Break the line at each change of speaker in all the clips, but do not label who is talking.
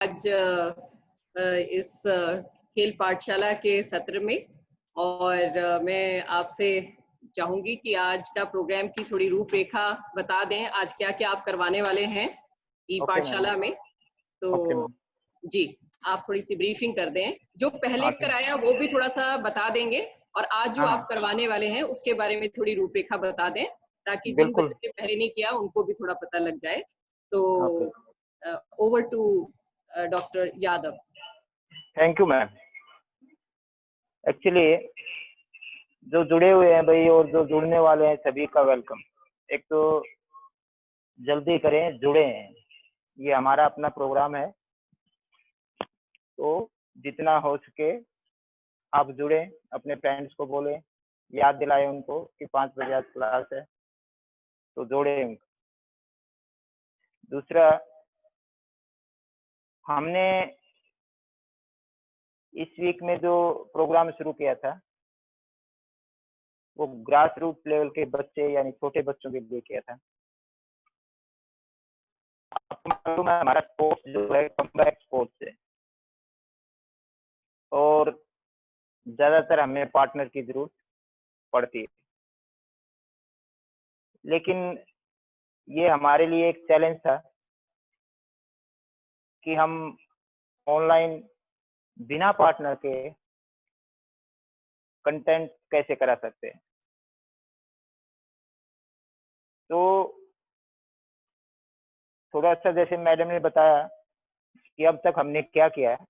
आज इस खेल पाठशाला के सत्र में और मैं आपसे चाहूंगी कि आज का प्रोग्राम की थोड़ी रूपरेखा बता दें। आज क्या क्या आप करवाने वाले हैं ई
ओके मैम।
पाठशाला में, तो
ओके मैम।
जी आप थोड़ी सी ब्रीफिंग कर दें। जो पहले कराया वो भी थोड़ा सा बता देंगे और आज जो आप करवाने वाले हैं उसके बारे में थोड़ी रूपरेखा बता दें, ताकि जिन
बिल्कुल।
बच्चों ने पहले नहीं किया उनको भी थोड़ा पता लग जाए। तो
okay,
over to doctor Yadav.
Thank you ma'am. Actually जो जुड़े हुए हैं भाई और जो जुड़ने वाले हैं सभी का वेलकम। एक तो जल्दी करें, जुड़े हैं, ये हमारा अपना प्रोग्राम है, तो जितना हो सके आप जुड़े, अपने फ्रेंड्स को बोले, याद दिलाए उनको कि 5 बजे आज क्लास है, तो जोड़े उनको। दूसरा, हमने इस वीक में जो प्रोग्राम शुरू किया था वो ग्रास रूट लेवल के बच्चे यानी छोटे बच्चों के लिए किया था। आपको मालूम है हमारा स्पोर्ट्स जो है कमबैक स्पोर्ट्स है और ज्यादातर हमें पार्टनर की जरूरत पड़ती है, लेकिन ये हमारे लिए एक चैलेंज था कि हम ऑनलाइन बिना पार्टनर के कंटेंट कैसे करा सकते हैं। तो थोड़ा सा जैसे मैडम ने बताया कि अब तक हमने क्या किया है।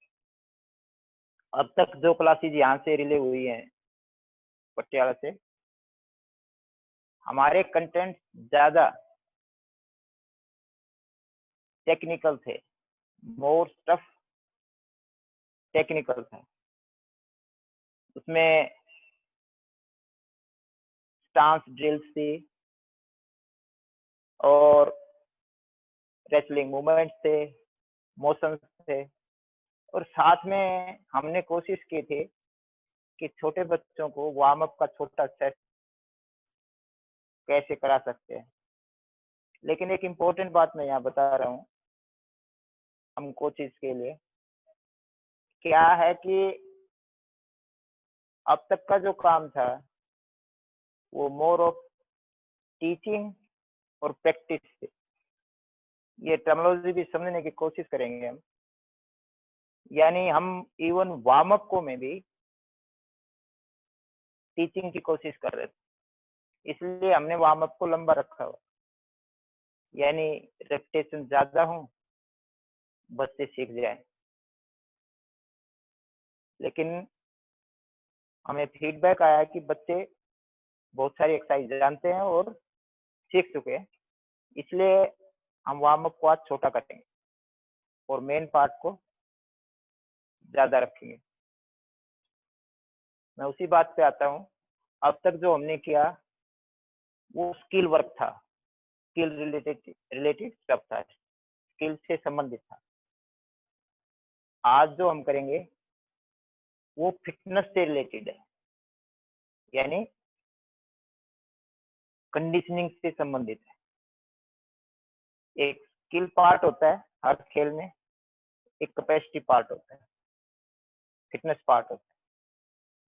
अब तक जो क्लासेज यहाँ से रिले हुई हैं पटियाला से, हमारे कंटेंट ज्यादा टेक्निकल थे, मोर स्टफ टेक्निकल था। उसमें स्टांस ड्रिल्स थी और रेसलिंग मूवमेंट्स थे, मोशंस थे, और साथ में हमने कोशिश की थी कि छोटे बच्चों को वार्म अप का छोटा सेट कैसे करा सकते हैं। लेकिन एक इम्पोर्टेंट बात मैं यहाँ बता रहा हूँ हम कोचेस के लिए, क्या है कि अब तक का जो काम था वो मोर ऑफ टीचिंग और प्रैक्टिस थे। ये टर्मिनोलॉजी भी समझने की कोशिश करेंगे हम, यानी हम इवन वार्म अप को में भी टीचिंग की कोशिश कर रहे थे, इसलिए हमने वार्म अप को लंबा रखा हुआ, यानी रेपिटेशन ज्यादा हो, बच्चे सीख जाए। लेकिन हमें फीडबैक आया कि बच्चे बहुत सारी एक्सरसाइज जानते हैं और सीख चुके हैं, इसलिए हम वार्म अप को आज छोटा करेंगे और मेन पार्ट को ज्यादा रखेंगे। मैं उसी बात पे आता हूँ। अब तक जो हमने किया वो स्किल वर्क था, स्किल रिलेटेड स्टफ था, स्किल से संबंधित था। आज जो हम करेंगे वो फिटनेस से रिलेटेड है, यानी कंडीशनिंग से संबंधित है। एक स्किल पार्ट होता है हर खेल में, एक कैपेसिटी पार्ट होता है, फिटनेस पार्ट होता है,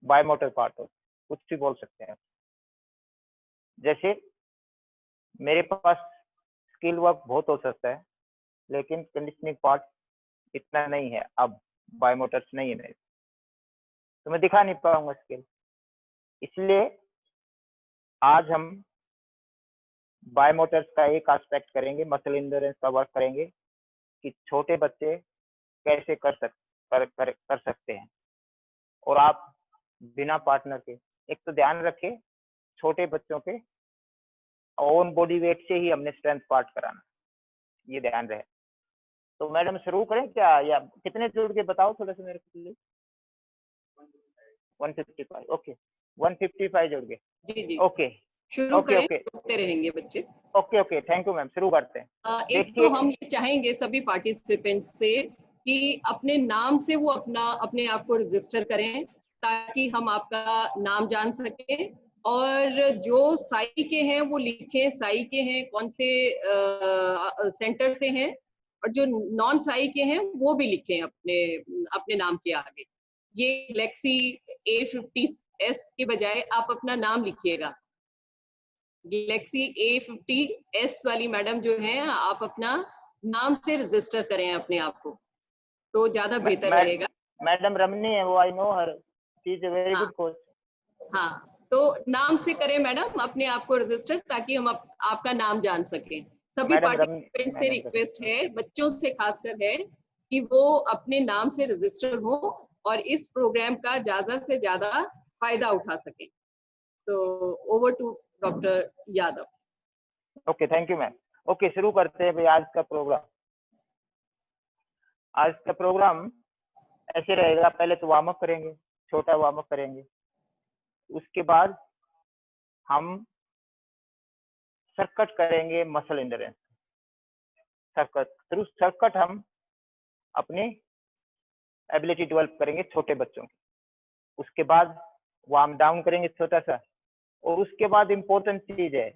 बायोमोटर पार्ट होता है, कुछ भी बोल सकते हैं। जैसे मेरे पास स्किल वर्क बहुत हो सकता है, लेकिन कंडीशनिंग पार्ट इतना नहीं है, अब बायोमोटर्स नहीं है मेरे, तो मैं दिखा नहीं पाऊंगा स्किल। इसलिए आज हम बायोमोटर्स का एक एस्पेक्ट करेंगे, मसल इंड्योरेंस का वर्क करेंगे कि छोटे बच्चे कैसे कर सकते हैं, और आप बिना पार्टनर के। एक तो ध्यान रखें छोटे बच्चों के ओन बॉडी वेट से ही हमने स्ट्रेंथ पार्ट कराना, ये ध्यान रहे। तो मैडम शुरू करें क्या, या कितने जुड़ के बताओ थोड़ा सा मेरे को। 155, ओके 155 जुड़ गए।
जी जी
ओके
शुरू
ओके
करें,
ओके
होते रहेंगे बच्चे।
Okay okay, thank you ma'am, शुरू करते हैं।
एक तो हम ये चाहेंगे सभी पार्टिसिपेंट्स से कि अपने नाम से वो अपने आप को रजिस्टर करें, ताकि हम आपका नाम जान सकें। और जो साई के हैं वो लिखें, साई के हैं, कौन से सेंटर से हैं, और जो नॉन साई के हैं वो भी लिखें अपने अपने नाम के आगे। ये गैलेक्सी A50s के बजाय आप अपना नाम लिखिएगा। गैलेक्सी A50s वाली मैडम जो है, आप अपना नाम से रजिस्टर करें अपने आप को, तो ज्यादा बेहतर रहेगा।
मैडम रमनी है वो, I know her, she is a very
हाँ
गुड कोच।
हाँ, तो नाम से करें मैडम अपने आप को रजिस्टर, ताकि हम आपका नाम जान सकें। सभी पार्टिसिपेंट से रिक्वेस्ट है, बच्चों से खासकर है, कि वो अपने नाम से रजिस्टर हो और इस प्रोग्राम का ज्यादा से ज्यादा फायदा उठा सकें। तो over to doctor Yadav.
Okay, thank you ma'am. Okay, शुरू करते हैं भाई आज का प्रोग्राम। आज का प्रोग्राम ऐसे रहेगा, पहले तो वार्म अप करेंगे, छोटा वार्म अप करेंगे, उसके बाद हम सर्किट करेंगे, muscle endurance circuit. Through circuit हम अपनी एबिलिटी डेवलप करेंगे छोटे बच्चों की। उसके बाद वार्म डाउन करेंगे छोटा सा, और उसके बाद इम्पोर्टेंट चीज है,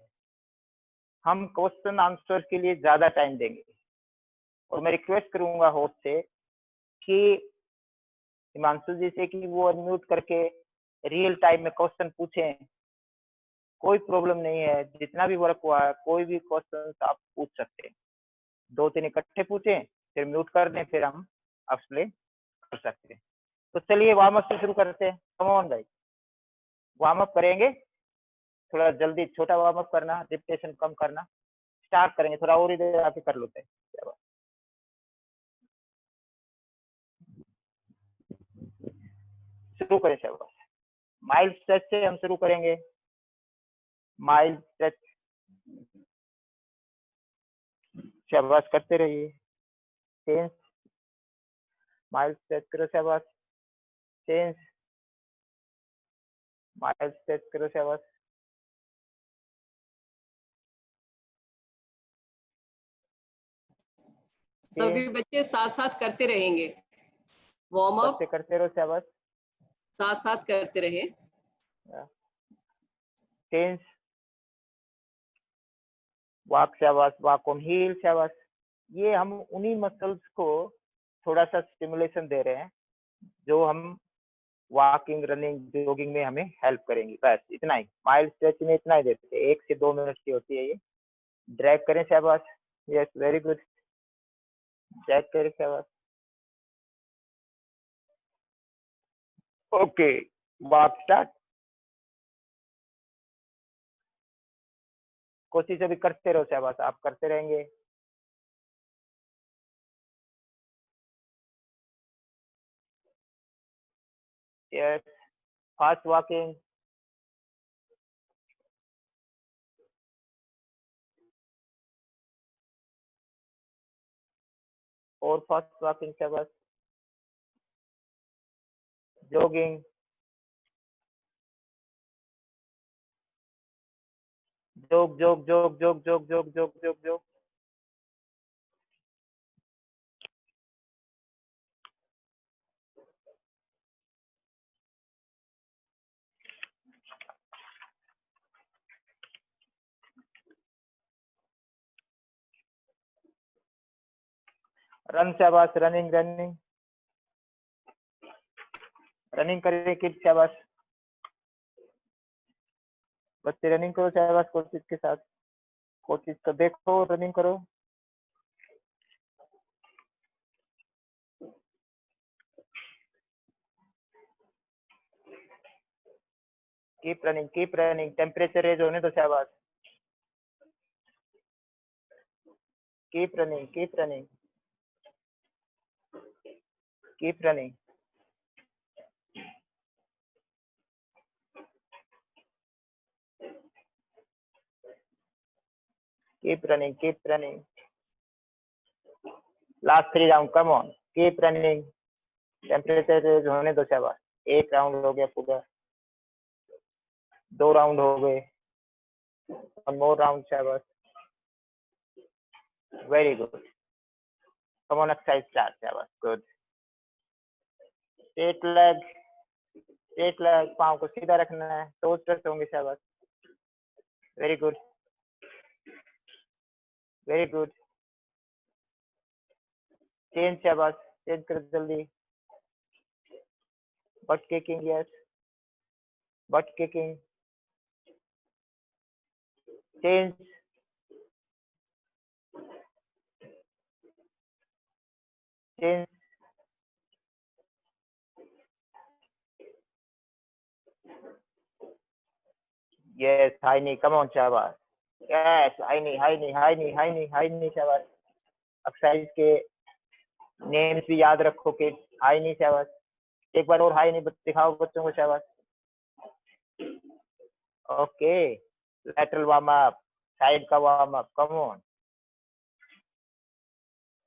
हम क्वेश्चन आंसर के लिए ज्यादा टाइम देंगे। और मैं रिक्वेस्ट करूंगा होस्ट से कि हिमांशु जी से कि वो अनम्यूट करके रियल टाइम में क्वेश्चन पूछें। कोई प्रॉब्लम नहीं है, जितना भी वर्क हुआ है कोई भी क्वेश्चन आप पूछ सकते हैं। 2-3 इकट्ठे पूछें, फिर म्यूट कर दें, फिर हम एक्सप्लेन कर सकते हैं। तो चलिए वार्म अप से शुरू करते हैं। कम ऑन भाई, वार्म अप करेंगे, थोड़ा जल्दी छोटा वार्म अप करना, रिपीटेशन कम करना। स्टार्ट करेंगे, थोड़ा और इधर आके कर लेते हैं। शुरू करें शाबाश। माइल्ड स्ट्रेच से हम शुरू करेंगे। माइल्ड स्ट्रेच, शाबाश, करते रहिए। चेंज, माइल्ड स्ट्रेच करो, शाबाश। चेंज, माइल्ड स्ट्रेच करो, शाबाश।
सभी बच्चे साथ साथ करते रहेंगे, वार्म अप
बच्चे करते रहो, शाबाश।
साथ साथ करते रहे।
चेंज, वॉक, शाबाश। वॉक ऑन हील, शाबाश। ये हम उन्हीं मसल्स को थोड़ा सा स्टिमुलेशन दे रहे हैं जो हम वॉकिंग, रनिंग, जॉगिंग में हमें हेल्प करेंगी। बस इतना ही, माइल्ड स्ट्रेच में इतना ही देते हैं। 1 से 2 मिनट की होती है ये। ड्रैग करें, शाबाश। Yes, very good. ड्रैग करें, शाबाश। Okay, walk start. कोशिश अभी करते रहो, शाबाश, आप करते रहेंगे। Yes, fast walking. और फास्ट वॉकिंग, शाबाश। जॉगिंग, जोग जोग जोग जोग जोग जोग जोग जोग जोग। रन, शाबाश। रनिंग, रनिंग, रनिंग करिए किड, शाबाश। बच्चे रनिंग करो, शाबाश। कोचिज के साथ, कोचिज को देखो, रनिंग करो। Keep running, keep running. Temperature raise होने दो, शाबाश। Keep running, keep running, keep running. Keep running, keep running. Last 3 round, come on, keep running. Temperature raise होने दो, शाबाश। 1 राउंड हो गया पूरा, 2 राउंड हो गए, 1 मोर राउंड, शाबाश। Very good. Come on, exercise start, शाबाश। Good. Straight leg, straight leg, पाँव को सीधा रखना है, टोज टच होंगे, शाबाश। Very good, very good. Change शाबाश, चेंज करो जल्दी। बट किकिंग, यस, butt kicking, change, change, yes, high knee, come on शाबाश, yes, high knee, high knee, high knee, high knee, high knee शाबाश। एक्सरसाइज के names भी याद रखो कि हाई नी शाबाश। एक बार और हाई नी दिखाओ बच्चों को शाबाश। Okay, lateral warm up, side का warm up, come on,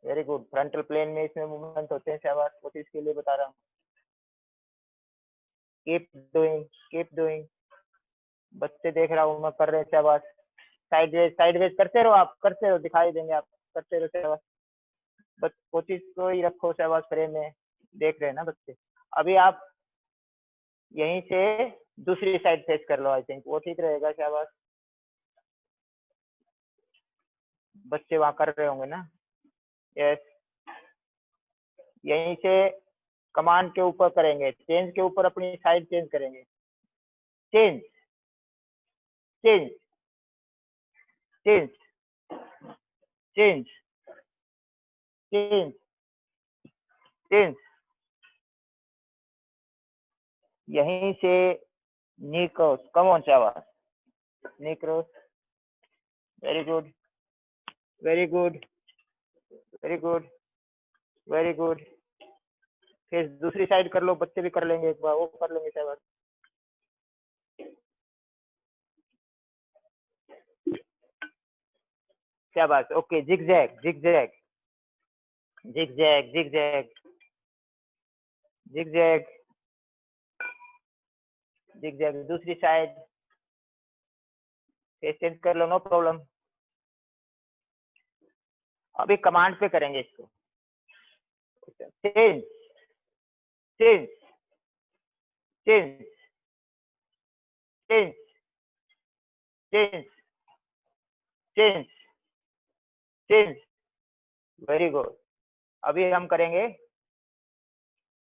very good. Frontal plane में इसमें मूवमेंट होते हैं शाबाश, वो इसके लिए बता रहा हूँ। कीप डूइंग, कीप डूइंग, बच्चे देख रहा हूँ मैं कर रहे हैं शाबाश। साइडवेज करते रहो आप, करते रहो, दिखाई देंगे आप, करते रहो शाबाश। बस कोशिश को ही रखो शाबाश, फ्रेम में देख रहे हैं ना बच्चे। अभी आप यहीं से दूसरी साइड फेस कर लो, आई थिंक वो ठीक रहेगा शाबाश। बच्चे वहां कर रहे होंगे ना, यस। यहीं से कमांड के ऊपर करेंगे, चेंज के ऊपर अपनी साइड चेंज करेंगे। Change, change, change, change, change, change. यहीं से नी क्रॉस, कम ऑन शाबाश, knee cross, very good, very good, very good, very good. फिर दूसरी साइड कर लो, बच्चे भी कर लेंगे, एक बार वो कर लेंगे शाबाश। शाबाश, okay, zigzag, zigzag, zigzag, zigzag, zigzag, zigzag. दूसरी साइड चेंज कर लो, नो प्रॉब्लम। अभी कमांड पे करेंगे इसको। Change, change, change, change, change, change, change, very good. अभी हम करेंगे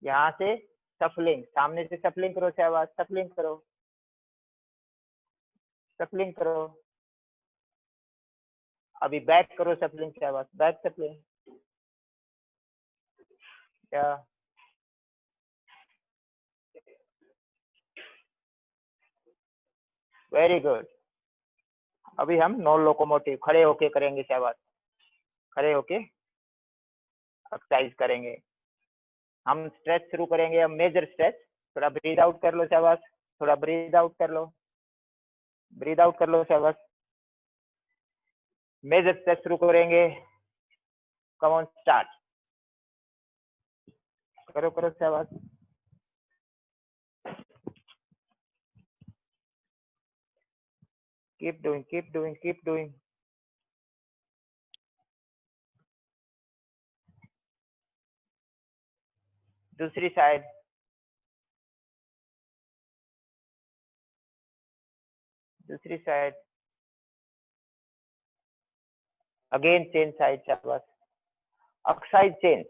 यहाँ से सफलिंग, सामने से सफलिंग करो शाबाश, सफलिंग करो, सफलिंग करो। अभी बैक करो सफलिंग शाबाश, बैक सफलिंग, क्या, वेरी गुड। अभी हम नॉन लोकोमोटिव खड़े होके करेंगे शाबाश, खड़े होके एक्सरसाइज करेंगे। हम स्ट्रेच शुरू करेंगे, हम मेजर स्ट्रेच। थोड़ा ब्रीद आउट कर लो शाबाश, थोड़ा ब्रीद आउट कर लो, ब्रीद आउट कर लो शाबाश। मेजर स्ट्रेच शुरू करेंगे, कम ऑन स्टार्ट, करो करो शाबाश। Keep doing, keep doing, keep doing. दूसरी साइड, दूसरी साइड, अगेन चेंज साइड शाबाश, exercise change,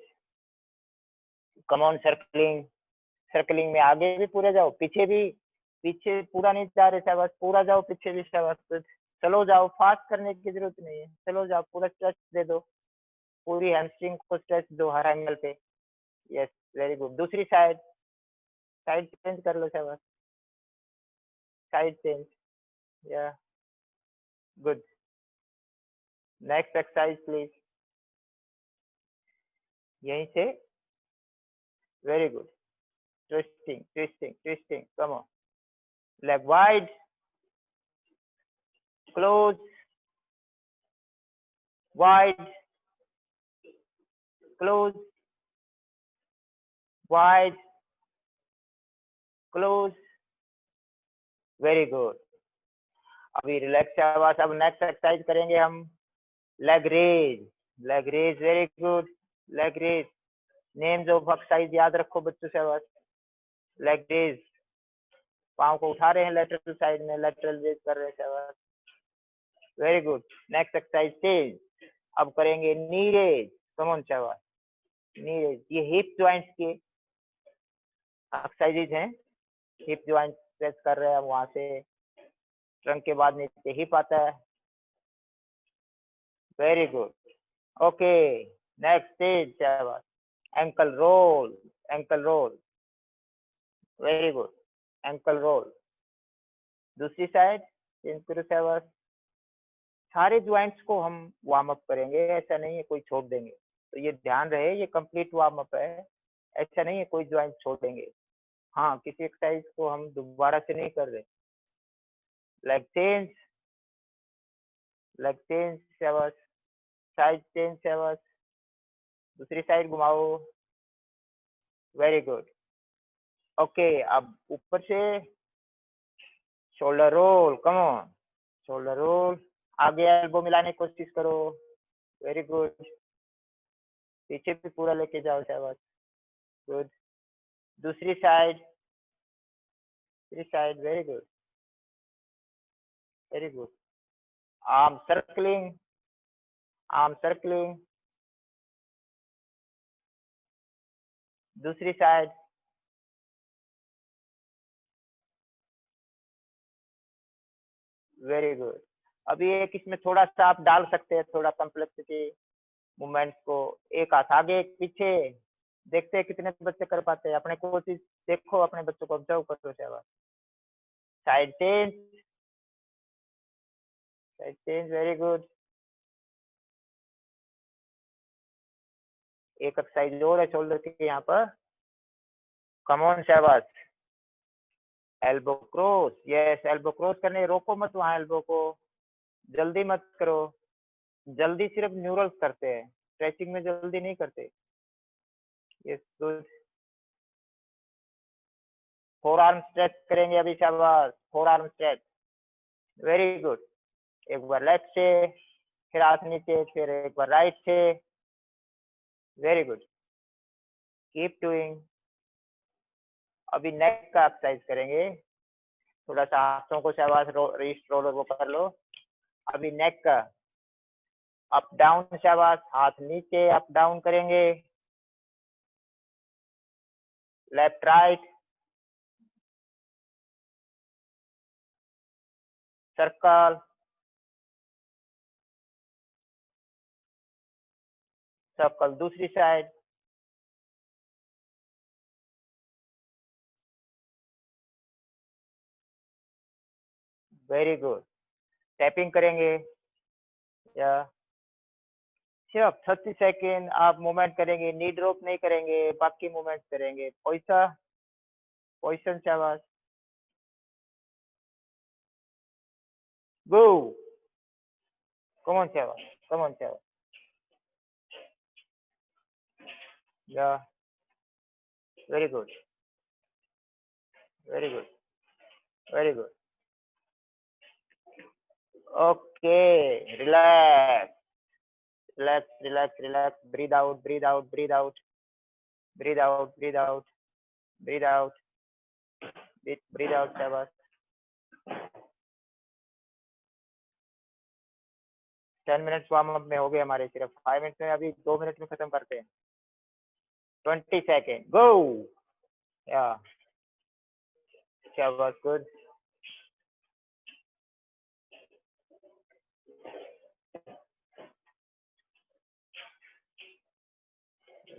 come on circling, circling में आगे भी पूरे जाओ, पीछे भी, पीछे पूरा नहीं जा रहे शाबाश, पूरा जाओ पीछे भी शाबाश। चलो जाओ, फास्ट करने की जरूरत नहीं है, चलो जाओ, पूरा स्ट्रेच दे दो, पूरी हैमस्ट्रिंग को स्ट्रेच दो हर एंगल पे, यस, वेरी गुड। दूसरी साइड, साइड चेंज कर लो शाबाश, side change, yeah good. Next exercise please, यहीं से, very good, twisting, twisting, twisting, come on, leg wide, close, wide, close, wide, close, very good। अभी रिलैक्स शाबाश। अब नेक्स्ट एक्सरसाइज करेंगे हम leg raise, leg raise, very good, leg raise. Names of exercise याद रखो बच्चों शाबाश। लेग रेज, पाँव को उठा रहे हैं लेटरल साइड में, लेटरल रेज कर रहे हैं शाबाश, very good. Next exercise change, अब करेंगे नी रेज, कम ऑन शाबाश, ये हिप जॉइंट्स के एक्सरसाइजेज हैं। हिप जॉइंट प्रेस कर रहे हैं, वहां से ट्रंक के बाद नीचे हिप आता है। Very good. Okay, next stage शाबाश। Ankle roll, ankle roll, very good, ankle roll. दूसरी साइड चेंज करो शाबाश। सारे ज्वाइंट्स को हम वार्म अप करेंगे, ऐसा नहीं है कोई छोड़ देंगे, तो ये ध्यान रहे ये कंप्लीट वार्म अप है, ऐसा नहीं है कोई ज्वाइंट छोड़ देंगे। हाँ, किसी एक्सरसाइज को हम दोबारा से नहीं कर रहे। लेग चेंज, लेग चेंज शाबाश। साइड चेंज शाबाश। दूसरी साइड घुमाओ, वेरी गुड। ओके, अब ऊपर से shoulder roll, come on, shoulder roll. आगे एल्बो मिलाने की कोशिश करो, वेरी गुड। पीछे भी पूरा लेके जाओ शाबाश, गुड। दूसरी साइड, दूसरी side, very good, very good. Arm circling, arm circling. दूसरी साइड, वेरी गुड। अभी एक इसमें थोड़ा सा आप डाल सकते हैं, थोड़ा कॉम्प्लेक्सिटी मूवमेंट्स को। एक हाथ आगे एक पीछे, देखते हैं कितने बच्चे कर पाते हैं। अपने कोशिश देखो, अपने बच्चों को ऑब्जर्व करो शाबाश। Side change, side change, very good. एक एक्सरसाइज और है शोल्डर की यहाँ पर, कम ऑन शाबाश। Elbow cross, yes, elbow cross करने, रोको मत वहाँ एल्बो को, जल्दी मत करो। जल्दी सिर्फ न्यूरल्स करते हैं, स्ट्रेचिंग में जल्दी नहीं करते। Yes, good. Four arm stretch करेंगे अभी शाबाश, four arm stretch, very good. एक बार लेफ्ट से, फिर हाथ नीचे, फिर एक बार राइट से, वेरी गुड, कीप डूइंग। अभी नेक का एक्सरसाइज करेंगे, थोड़ा सा हाथों को शाबाश रिस्ट रोलर वो कर लो। अभी नेक का अप डाउन शाबाश, हाथ नीचे अप डाउन करेंगे, लेफ्ट राइट, सर्कल, सर्कल। दूसरी साइड, वेरी गुड। टैपिंग करेंगे, या सिर्फ 30 सेकेंड आप मूवमेंट करेंगे, नी ड्रॉप नहीं करेंगे, बाकी मूवमेंट करेंगे। पैसा, पोजिशन शाबाश, गो, कम ऑन शाबाश, कम ऑन शाबाश, या very good, very good, very good. Okay, relax, relax, relax, relax. Breathe out, breathe out, breathe out, breathe out, breathe out, breathe out, breathe out शाबाश। 10 मिनट वार्म अप में हो गए हमारे, सिर्फ 5 मिनट में, अभी 2 मिनट में खत्म करते हैं। 20 सेकेंड, गो, या शाबाश, good.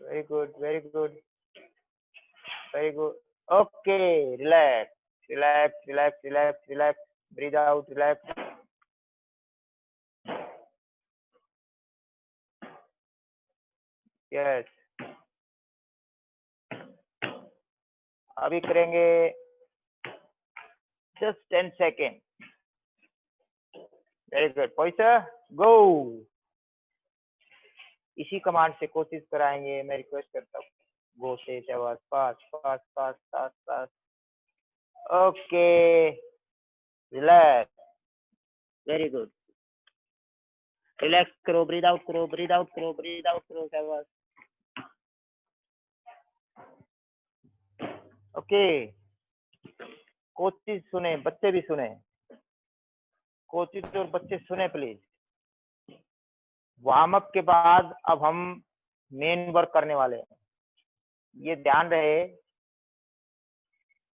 Very good, very good, very good. Okay, relax, relax, relax, relax, relax, breathe out, relax. Yes, अभी करेंगे जस्ट 10 सेकेंड, वेरी गुड। पैसा, गो। इसी कमांड से कोशिश कराएंगे, मैं रिक्वेस्ट करता हूँ। गो से शाबाश, fast fast fast fast fast. Okay, relax, very good. Relax करो, ब्रीद आउट करो, ब्रीद आउट करो, ब्रीद आउट करो शाबाश। ओके, कोचिज सुने, बच्चे भी सुने, कोचिज और बच्चे सुने प्लीज। वार्म अप के बाद अब हम मेन वर्क करने वाले हैं। ये ध्यान रहे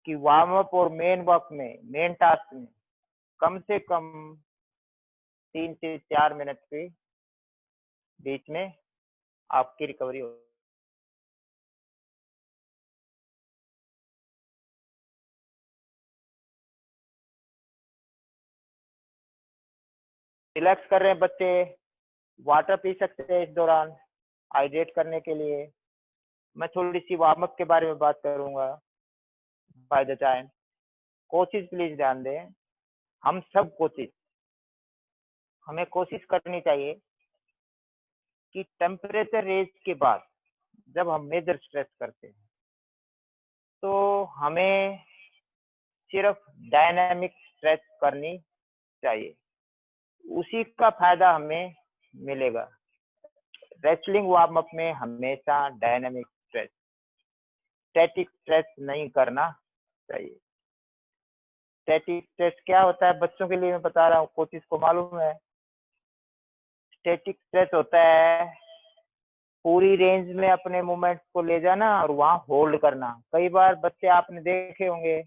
कि वार्म अप और मेन वर्क में, मेन टास्क में कम से कम 3 से 4 मिनट के बीच में आपकी रिकवरी हो। रिलैक्स कर रहे हैं बच्चे, वाटर पी सकते हैं इस दौरान हाइड्रेट करने के लिए। मैं थोड़ी सी वार्म अप के बारे में बात करूंगा by the time. Coaches please ध्यान दें, हम सब कोचिज, हमें कोशिश करनी चाहिए कि टेम्परेचर रेंज के बाद जब हम मेजर स्ट्रेच करते हैं तो हमें सिर्फ डायनामिक स्ट्रेच करनी चाहिए, उसी का फायदा हमें मिलेगा। रेसलिंग वार्म अप में हमेशा डायनामिक स्ट्रेच, स्टैटिक स्ट्रेच नहीं करना चाहिए। स्टैटिक स्ट्रेच क्या होता है बच्चों के लिए मैं बता रहा हूँ, कोचिज को मालूम है। स्टैटिक स्ट्रेच होता है पूरी रेंज में अपने मूवमेंट को ले जाना और वहां होल्ड करना। कई बार बच्चे आपने देखे होंगे,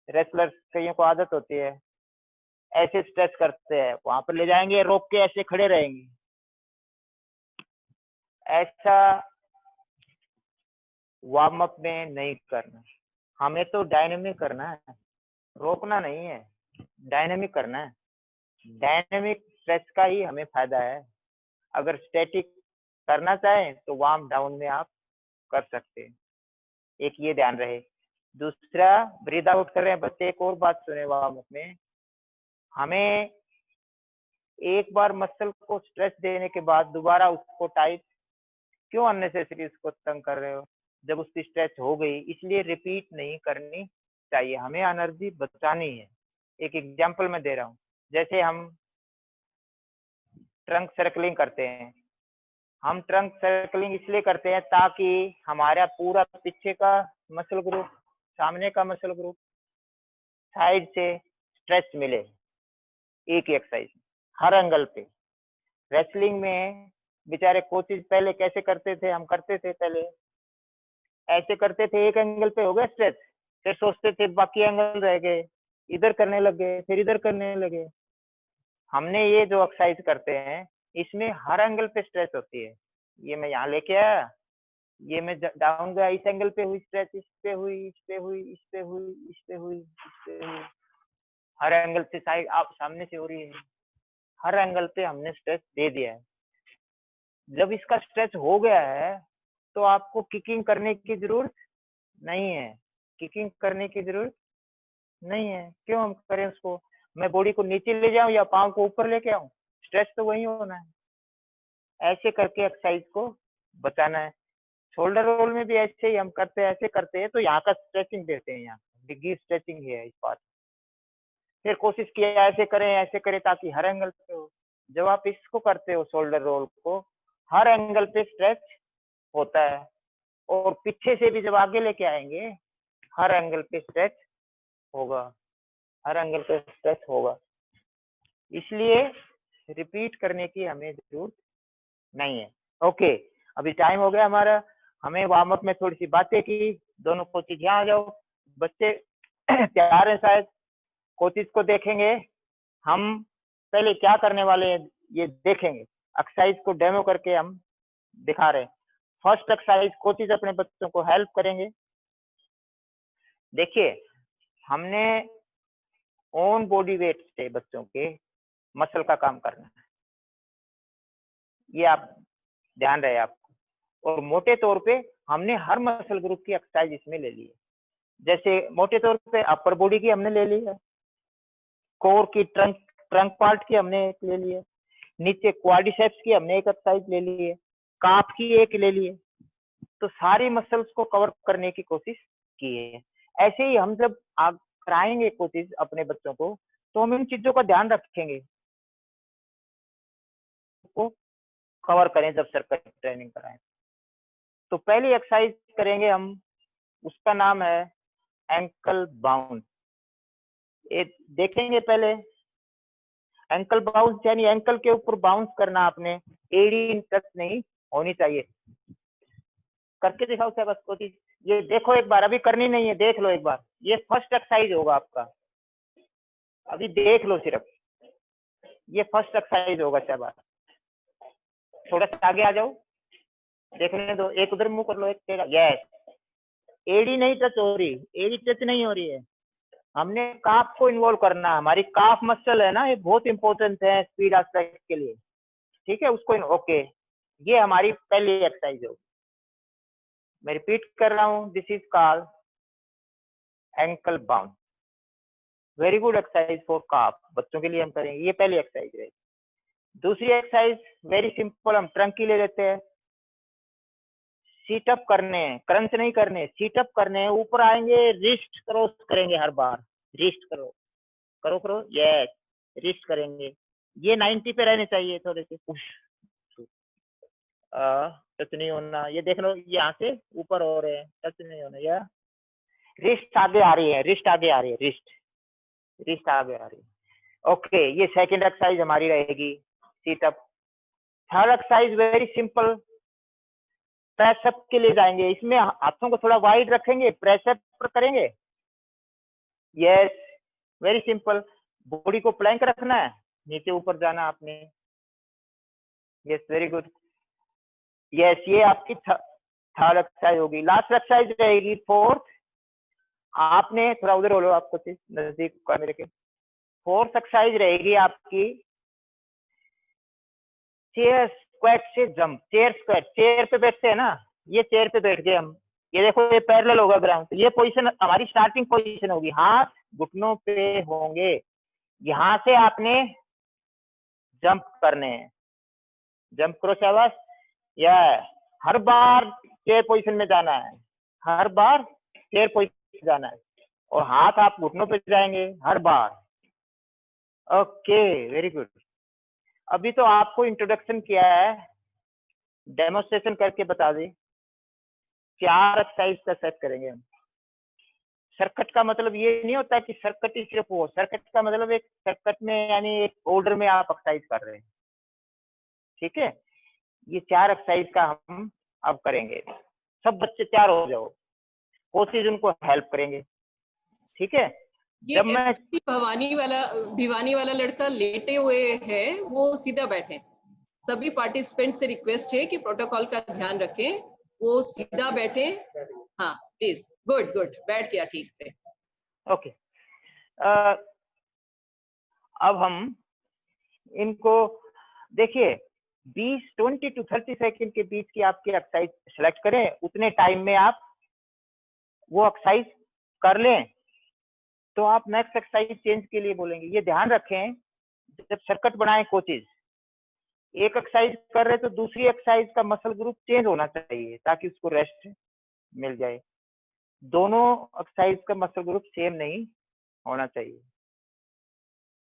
रेसलर्स कईयों को आदत होती है ऐसे स्ट्रेच करते हैं, वहां पर ले जाएंगे रोक के ऐसे खड़े रहेंगे। ऐसा वार्म अप में नहीं करना, हमें तो डायनेमिक करना है, रोकना नहीं है, डायनेमिक करना है। डायनेमिक स्ट्रेच का ही हमें फायदा है। अगर स्टैटिक करना चाहें तो वार्म डाउन में आप कर सकते हैं, एक ये ध्यान रहे। दूसरा, ब्रीद आउट कर रहे हैं बच्चे, एक और बात सुने वार्म अप में, हमें एक बार मसल को स्ट्रेच देने के बाद दोबारा उसको टाइट क्यों अननेसेसरी उसको तंग कर रहे हो, जब उसकी स्ट्रेच हो गई, इसलिए रिपीट नहीं करनी चाहिए, हमें एनर्जी बचानी है। एक एग्जांपल मैं दे रहा हूँ, जैसे हम ट्रंक सर्कलिंग करते हैं, हम ट्रंक सर्कलिंग इसलिए करते हैं ताकि हमारा पूरा पीछे का मसल ग्रुप, सामने का मसल ग्रुप, साइड से स्ट्रेच मिले एक ही एक्सरसाइज हर एंगल पे। रेसलिंग में बेचारे कोचेज पहले कैसे करते थे, हम करते थे पहले ऐसे करते थे, एक एंगल पे हो गया स्ट्रेच, फिर सोचते थे बाकी एंगल रह गए, इधर करने लगे, फिर इधर करने लगे। हमने ये जो एक्सरसाइज करते हैं इसमें हर एंगल पे स्ट्रेच होती है। ये मैं यहाँ लेके आया, ये मैं डाउन गया, इस एंगल पे हुई स्ट्रेच, इस पे हुई, इस पे हुई, इस पे हुई, इस पे हुई, इस पे हुई, हर एंगल से साइड आप सामने से हो रही है, हर एंगल पे हमने स्ट्रेच दे दिया है। जब इसका स्ट्रेच हो गया है तो आपको किकिंग करने की जरूरत नहीं है, किकिंग करने की जरूरत नहीं है। क्यों हम करें उसको, मैं बॉडी को नीचे ले जाऊं या पाँव को ऊपर लेके आऊं, स्ट्रेच तो वही होना है। ऐसे करके एक्सरसाइज को बचाना है। शोल्डर रोल में भी ऐसे ही हम करते हैं, ऐसे करते हैं तो यहाँ का स्ट्रेचिंग देते हैं, यहाँ डिग्री स्ट्रेचिंग है इस पार्ट। फिर कोशिश किया ऐसे करें ताकि हर एंगल पे हो। जब आप इसको करते हो शोल्डर रोल को, हर एंगल पे स्ट्रेच होता है, और पीछे से भी जब आगे लेके आएंगे हर एंगल पे स्ट्रेच होगा, हर एंगल पे स्ट्रेच होगा। इसलिए रिपीट करने की हमें जरूरत नहीं है। ओके, अभी टाइम हो गया हमारा, हमें वार्म अप में थोड़ी सी बातें की। दोनों कोचिज यहाँ आ जाओ, बच्चे तैयार हैं शायद, कोचिज को देखेंगे। हम पहले क्या करने वाले हैं ये देखेंगे, एक्सरसाइज को डेमो करके हम दिखा रहे हैं। फर्स्ट एक्सरसाइज कोचिज अपने बच्चों को हेल्प करेंगे। देखिए, हमने ओन बॉडी वेट से बच्चों के मसल का काम करना है, ये आप ध्यान रहे आपको। और मोटे तौर पे हमने हर मसल ग्रुप की एक्सरसाइज इसमें ले ली है। जैसे मोटे तौर पे अपर बॉडी की हमने ले ली है, कोर की, ट्रंक पार्ट की हमने एक ले ली है, नीचे क्वाड्रिसेप्स की हमने एक एक्सरसाइज ले ली है, काफ की एक ले ली है। तो सारी मसल्स को कवर करने की कोशिश की है। ऐसे ही हम जब कराएंगे कोचिज अपने बच्चों को तो हम इन चीजों का ध्यान रखेंगे, को कवर करें जब सर्कल ट्रेनिंग कराएं। तो पहली एक्सरसाइज करेंगे हम, उसका नाम है एंकल बाउंस। ये देखेंगे पहले, एंकल बाउंस यानी एंकल के ऊपर बाउंस करना आपने, एड़ी टच नहीं होनी चाहिए। करके दिखाओ क्या बस कोशिश। ये देखो एक बार, अभी करनी नहीं है, देख लो एक बार, ये फर्स्ट एक्सरसाइज होगा आपका, अभी देख लो सिर्फ, ये फर्स्ट एक्सरसाइज होगा शाबाश। थोड़ा सा आगे आ जाओ, देखने दो, एक उधर मुंह कर लो, एक तेरा, यस। एडी नहीं टच हो रही, एडी टच नहीं हो रही है, हमने काफ को इन्वॉल्व करना है, हमारी काफ मसल है ना, ये बहुत इंपॉर्टेंट है स्पीड एस्पेक्ट के लिए, ठीक है उसको। ओके, ये हमारी पहली एक्सरसाइज होगी। मैं रिपीट कर रहा हूँ, this is called ankle bounce, very good exercise for calf, बच्चों के लिए हम करेंगे, ये पहली एक्सरसाइज रहेगी। दूसरी एक्सरसाइज वेरी सिंपल, हम ट्रंकी ले लेते हैं, सीट अप करने हैं, क्रंच नहीं करने, सीट अप करने हैं, ऊपर आएंगे, रिस्ट क्रॉस करेंगे हर बार, रिस्ट करो करो करो, यस, रिस्ट करेंगे, ये 90 पे रहने चाहिए, थोड़े से पुश, टच नहीं होना, ये देख लो यहाँ से ऊपर हो रहे हैं, टच नहीं होना, या रिस्ट आगे आ रही है, रिस्ट आगे आ रही है, रिस्ट आगे आ रही है। ओके, ये सेकंड एक्सरसाइज हमारी रहेगी, seat up. Third exercise very simple, press up के लिए जाएंगे, इसमें हाथों को थोड़ा वाइड रखेंगे, प्रेस अप करेंगे, यस, वेरी सिंपल, बॉडी को प्लैंक रखना है, नीचे ऊपर जाना आपने, यस वेरी गुड, यस, ये आपकी थर्ड एक्सरसाइज होगी। लास्ट एक्सरसाइज रहेगी फोर्थ, आपने थोड़ा उधर हो लो, आपको नजदीक कैमरे के। फोर्थ एक्सरसाइज रहेगी आपकी चेयर स्क्वाट से जंप, चेयर स्क्वाट, चेयर पे बैठते हैं ना, ये चेयर पे बैठ गए हम, ये देखो ये पैरेलल होगा ग्राउंड, ये पोजीशन हमारी स्टार्टिंग पोजीशन होगी, हाथ घुटनों पे होंगे, यहाँ से आपने जंप करने हैं, जंप करो शाबाश, या हर बार चेयर पोजीशन में जाना है, हर बार चेयर पोजीशन में जाना है, और हाथ आप घुटनों पे जाएंगे हर बार। ओके वेरी गुड, अभी तो आपको इंट्रोडक्शन किया है, डेमोस्ट्रेशन करके बता दें, 4 एक्सरसाइज का सेट करेंगे हम। सर्किट का मतलब ये नहीं होता कि सर्किट ही सिर्फ हो, सर्किट का मतलब एक सर्किट में यानी एक ऑर्डर में आप एक्सरसाइज कर रहे हैं, ठीक है। ये 4 एक्सरसाइज का हम अब करेंगे, सब बच्चे तैयार हो जाओ, कोशिश उनको हेल्प करेंगे, ठीक है।
ये भिवानी वाला लड़का लेटे हुए है, वो सीधा बैठे। सभी पार्टिसिपेंट से रिक्वेस्ट है कि प्रोटोकॉल का ध्यान रखें, वो सीधा बैठे। हाँ प्लीज, गुड गुड, बैठ गया ठीक से।
ओके, अब हम इनको देखिए 20 to 30 सेकंड के बीच की आपकी एक्सरसाइज सेलेक्ट करें, उतने टाइम में आप वो एक्सरसाइज कर लें, तो आप नेक्स्ट एक्सरसाइज चेंज के लिए बोलेंगे। ये ध्यान रखें, जब सर्किट बनाए कोचिज, एक एक्सरसाइज कर रहे तो दूसरी एक्सरसाइज का मसल ग्रुप चेंज होना चाहिए ताकि उसको रेस्ट मिल जाए, दोनों एक्सरसाइज का मसल ग्रुप सेम नहीं होना चाहिए,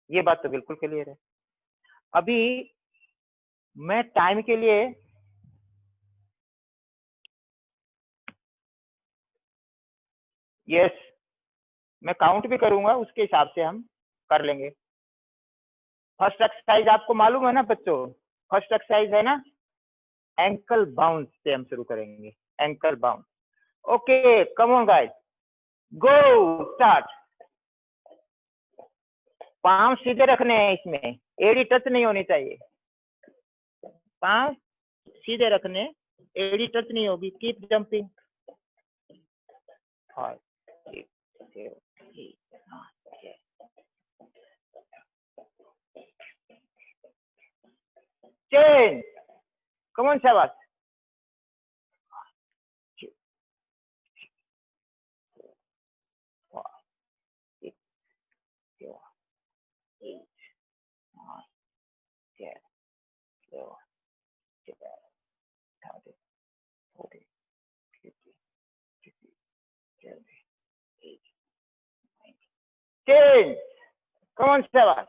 ये बात तो बिल्कुल क्लियर है। अभी मैं टाइम के लिए यस, मैं काउंट भी करूंगा, उसके हिसाब से हम कर लेंगे। फर्स्ट एक्सरसाइज आपको मालूम है ना बच्चों, फर्स्ट एक्सरसाइज है ना एंकल बाउंस से हम शुरू करेंगे, ankle bounce. Okay come on guys, go start. पांव सीधे रखने हैं, इसमें एड़ी टच नहीं होनी चाहिए, पांव सीधे रखने, एड़ी टच नहीं होगी, keep jumping, 5 6 7 8 9 10। Change, come on शाबाश, 2 4 6 7 8 9 10 11 12 13 14 15 16 17 18 19। चेंज, कम ऑन शाबाश,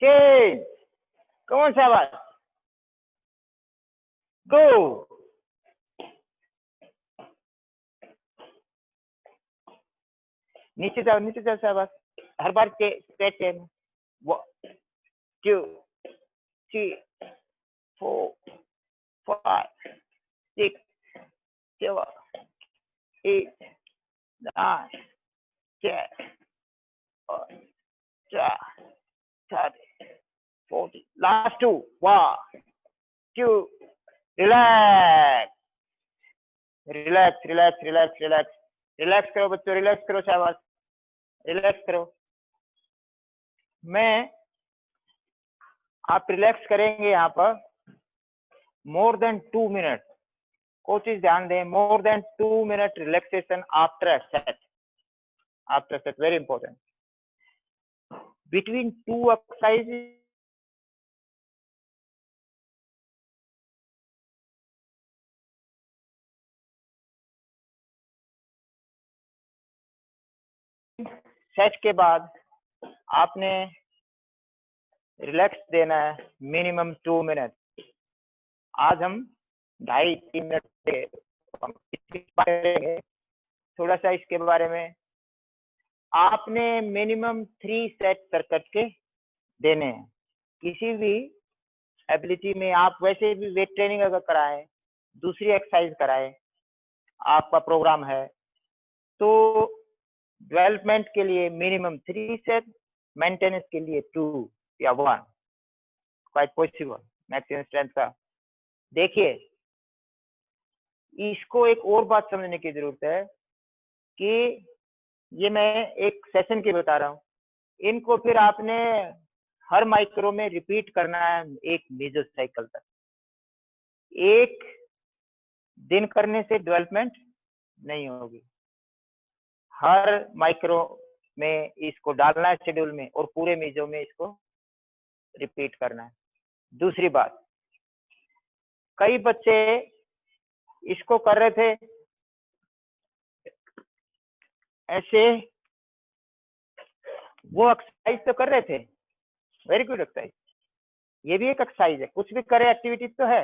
चेंज, कौन सा बात, गो, नीचे जाओ शाबाश, हर बार stretch chain, 1 2 3 4 5 6 7 8 9 10 30 40, last 2, 1 2, relax relax relax relax relax, relax करो बच्चों, रिलैक्स करो शाबाश, रिलैक्स करो। आप रिलैक्स करेंगे यहाँ पर मोर देन 2 मिनट, कोचिज ध्यान दें, more than 2 minute relaxation after set, very important. Between 2 exercise set के बाद आपने रिलैक्स देना है मिनिमम 2 मिनट। आज हम 2.5-3 मिनट करेंगे, थोड़ा सा इसके बारे में। आपने मिनिमम 3 सेट करके देने हैं। किसी भी एबिलिटी में आप वैसे भी वेट ट्रेनिंग अगर कराएं, दूसरी एक्सरसाइज कराएं, आपका प्रोग्राम है तो डेवलपमेंट के लिए मिनिमम 3 सेट, मेंटेनेंस के लिए 2 या 1, क्वाइट पॉसिबल मैक्सिमम स्ट्रेंथ का। देखिए, इसको एक और बात समझने की जरूरत है कि ये मैं एक सेशन की बता रहा हूँ, इनको फिर आपने हर माइक्रो में रिपीट करना है एक मेजर साइकिल तक। एक दिन करने से डेवलपमेंट नहीं होगी, हर माइक्रो में इसको डालना है शेड्यूल में और पूरे मेजो में इसको रिपीट करना है। दूसरी बात, कई बच्चे इसको कर रहे थे ऐसे, वो एक्सरसाइज तो कर रहे थे, वेरी गुड एक्सरसाइज, ये भी एक एक्सरसाइज है, कुछ भी करे एक्टिविटी तो है।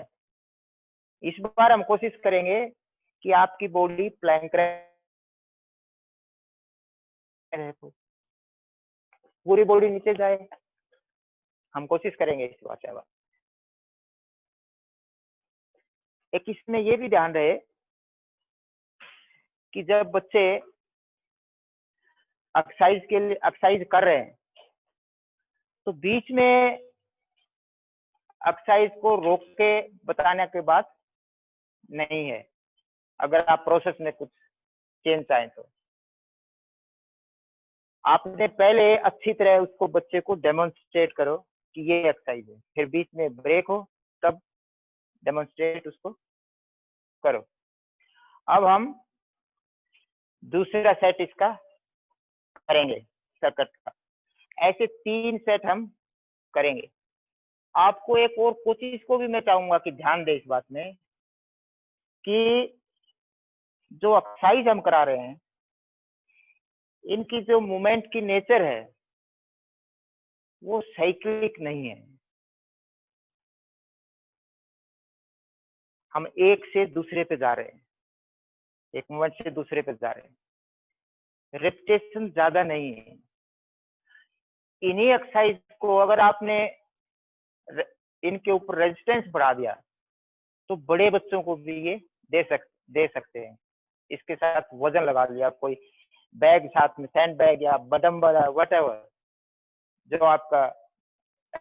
इस बार हम कोशिश करेंगे कि आपकी बॉडी प्लैंक रहे, पूरी बॉडी नीचे जाए, हम कोशिश करेंगे इस बात से। एक इसमें ये भी ध्यान रहे कि जब बच्चे एक्सरसाइज के लिए एक्सरसाइज कर रहे हैं तो बीच में एक्सरसाइज को रोक के बताने के बाद नहीं है, अगर आप प्रोसेस में कुछ चेंज चाहें तो आपने पहले अच्छी तरह उसको बच्चे को डेमोन्स्ट्रेट करो कि ये एक्सरसाइज है, फिर बीच में ब्रेक हो तब डेमोन्स्ट्रेट उसको करो। अब हम दूसरा सेट इसका करेंगे सर्किट का, ऐसे 3 सेट हम करेंगे। आपको एक और कोचिज को भी मैं चाहूंगा कि ध्यान दे इस बात में कि जो एक्सरसाइज हम करा रहे हैं इनकी जो मूवमेंट की नेचर है वो साइक्लिक नहीं है। हम एक से दूसरे पे जा रहे हैं, एक मूवमेंट से दूसरे पे जा रहे हैं, रिपीटेशन ज्यादा नहीं है। इन्हीं एक्सरसाइज को अगर आपने इनके ऊपर रेजिस्टेंस बढ़ा दिया तो बड़े बच्चों को भी ये दे सकते हैं। इसके साथ वजन लगा लिया, कोई बैग साथ में, सैंड बैग या डंबल या व्हाटएवर जो आपका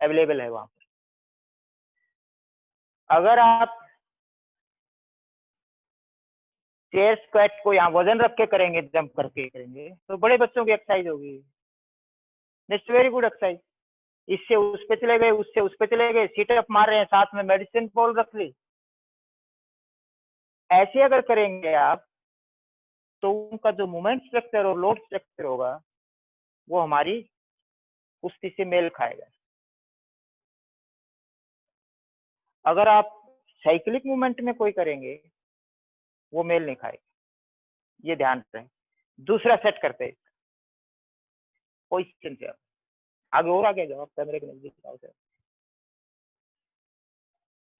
अवेलेबल है वहां पर। अगर आप चेयर स्क्वाट को यहाँ वजन रख के करेंगे, जंप करके करेंगे, तो बड़े बच्चों की एक्सरसाइज होगी। नेक्स्ट वेरी गुड एक्सरसाइज, इससे उस पे चले गए, उससे उस पे चले गए, सीटअप मार रहे हैं, साथ में मेडिसिन बॉल रख ली। ऐसे अगर करेंगे आप तो उनका जो मूवमेंट स्ट्रक्चर और लोड स्ट्रक्चर होगा वो हमारी कुश्ती से मेल खाएगा। अगर आप साइक्लिक मूवमेंट में कोई करेंगे वो मेल नहीं खाएगा, ये ध्यान रखें। दूसरा सेट करते हैं पोजीशन से। आगे और आगे जाओ, कैमरे के नजदीक आओ सर।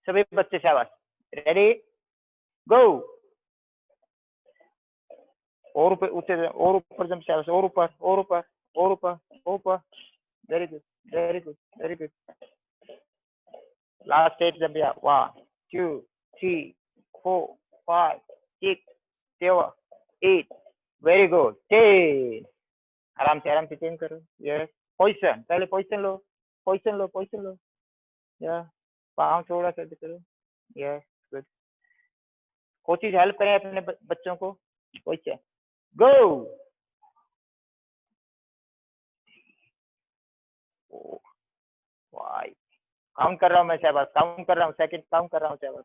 सभी बच्चे शाबाश, रेडी गो। और ऊपर, ऊंचे और ऊपर जंप, शाबाश, और ऊपर और ऊपर और ऊपर ऊपर, very good very good very good. Last 8 jump, या 1 2 3 4 5 6 7 8, वेरी गुड 10। आराम से चेंज करो, यस। पोजीशन, पहले पोजीशन लो, पोजीशन लो, पोजीशन लो, या पाँव थोड़ा सा करो, यस गुड। कोचिज हेल्प करें अपने बच्चों को, पोजीशन गो। काउंट कर रहा हूँ मैं शाबाश, काउंट कर रहा हूँ, सेकंड काउंट कर रहा हूँ शाबाश।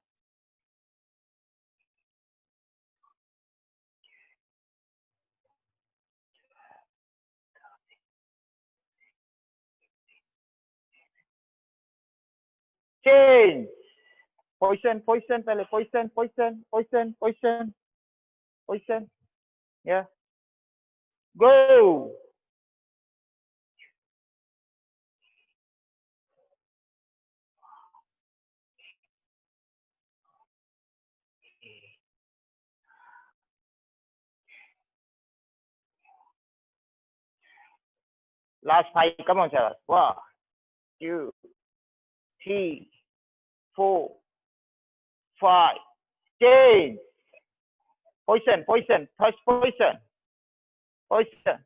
चेंज पोजीशन, पोजीशन पहले, position position position position position, या गो। लास्ट 5, कम ऑन शाबाश, 1 2 3 4 5 change position, position first position, position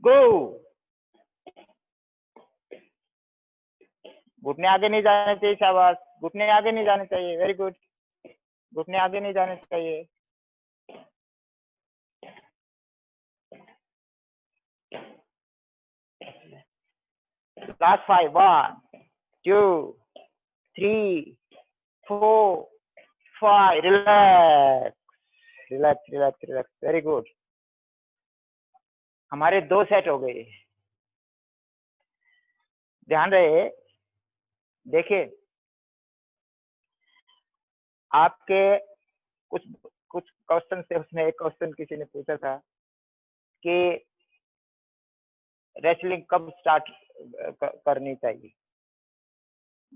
go. घुटने आगे नहीं जाने चाहिए, शाबाश, घुटने आगे नहीं जाने चाहिए, वेरी गुड, घुटने आगे नहीं जाने चाहिए। Last 5, 1 2 3 4 5, relax relax relax relax, very good. हमारे 2 सेट हो गए, ध्यान रहे। देखिए आपके कुछ कुछ क्वेश्चन थे, उसमें एक क्वेश्चन किसी ने पूछा था कि रेसलिंग कब स्टार्ट करनी चाहिए।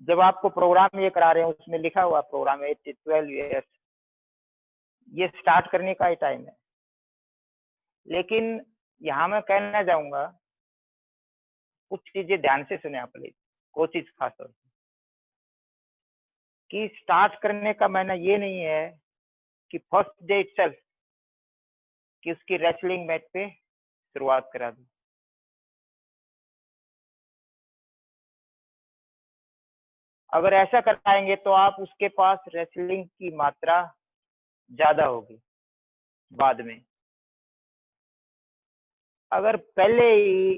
जब आपको प्रोग्राम ये करा रहे हैं, उसमें लिखा हुआ प्रोग्राम 8 से 12 ईयर्स, ये स्टार्ट करने का ही टाइम है। लेकिन यहाँ मैं कहना चाहूंगा, कुछ चीजें ध्यान से सुने आप प्लीज, कोचिज खासतौर से, कि स्टार्ट करने का मायना ये नहीं है कि फर्स्ट डे इटसेल्फ कि उसकी रेसलिंग मैच पे शुरुआत करा दूं। अगर ऐसा कराएंगे तो आप उसके पास रेसलिंग की मात्रा ज्यादा होगी बाद में। अगर पहले ही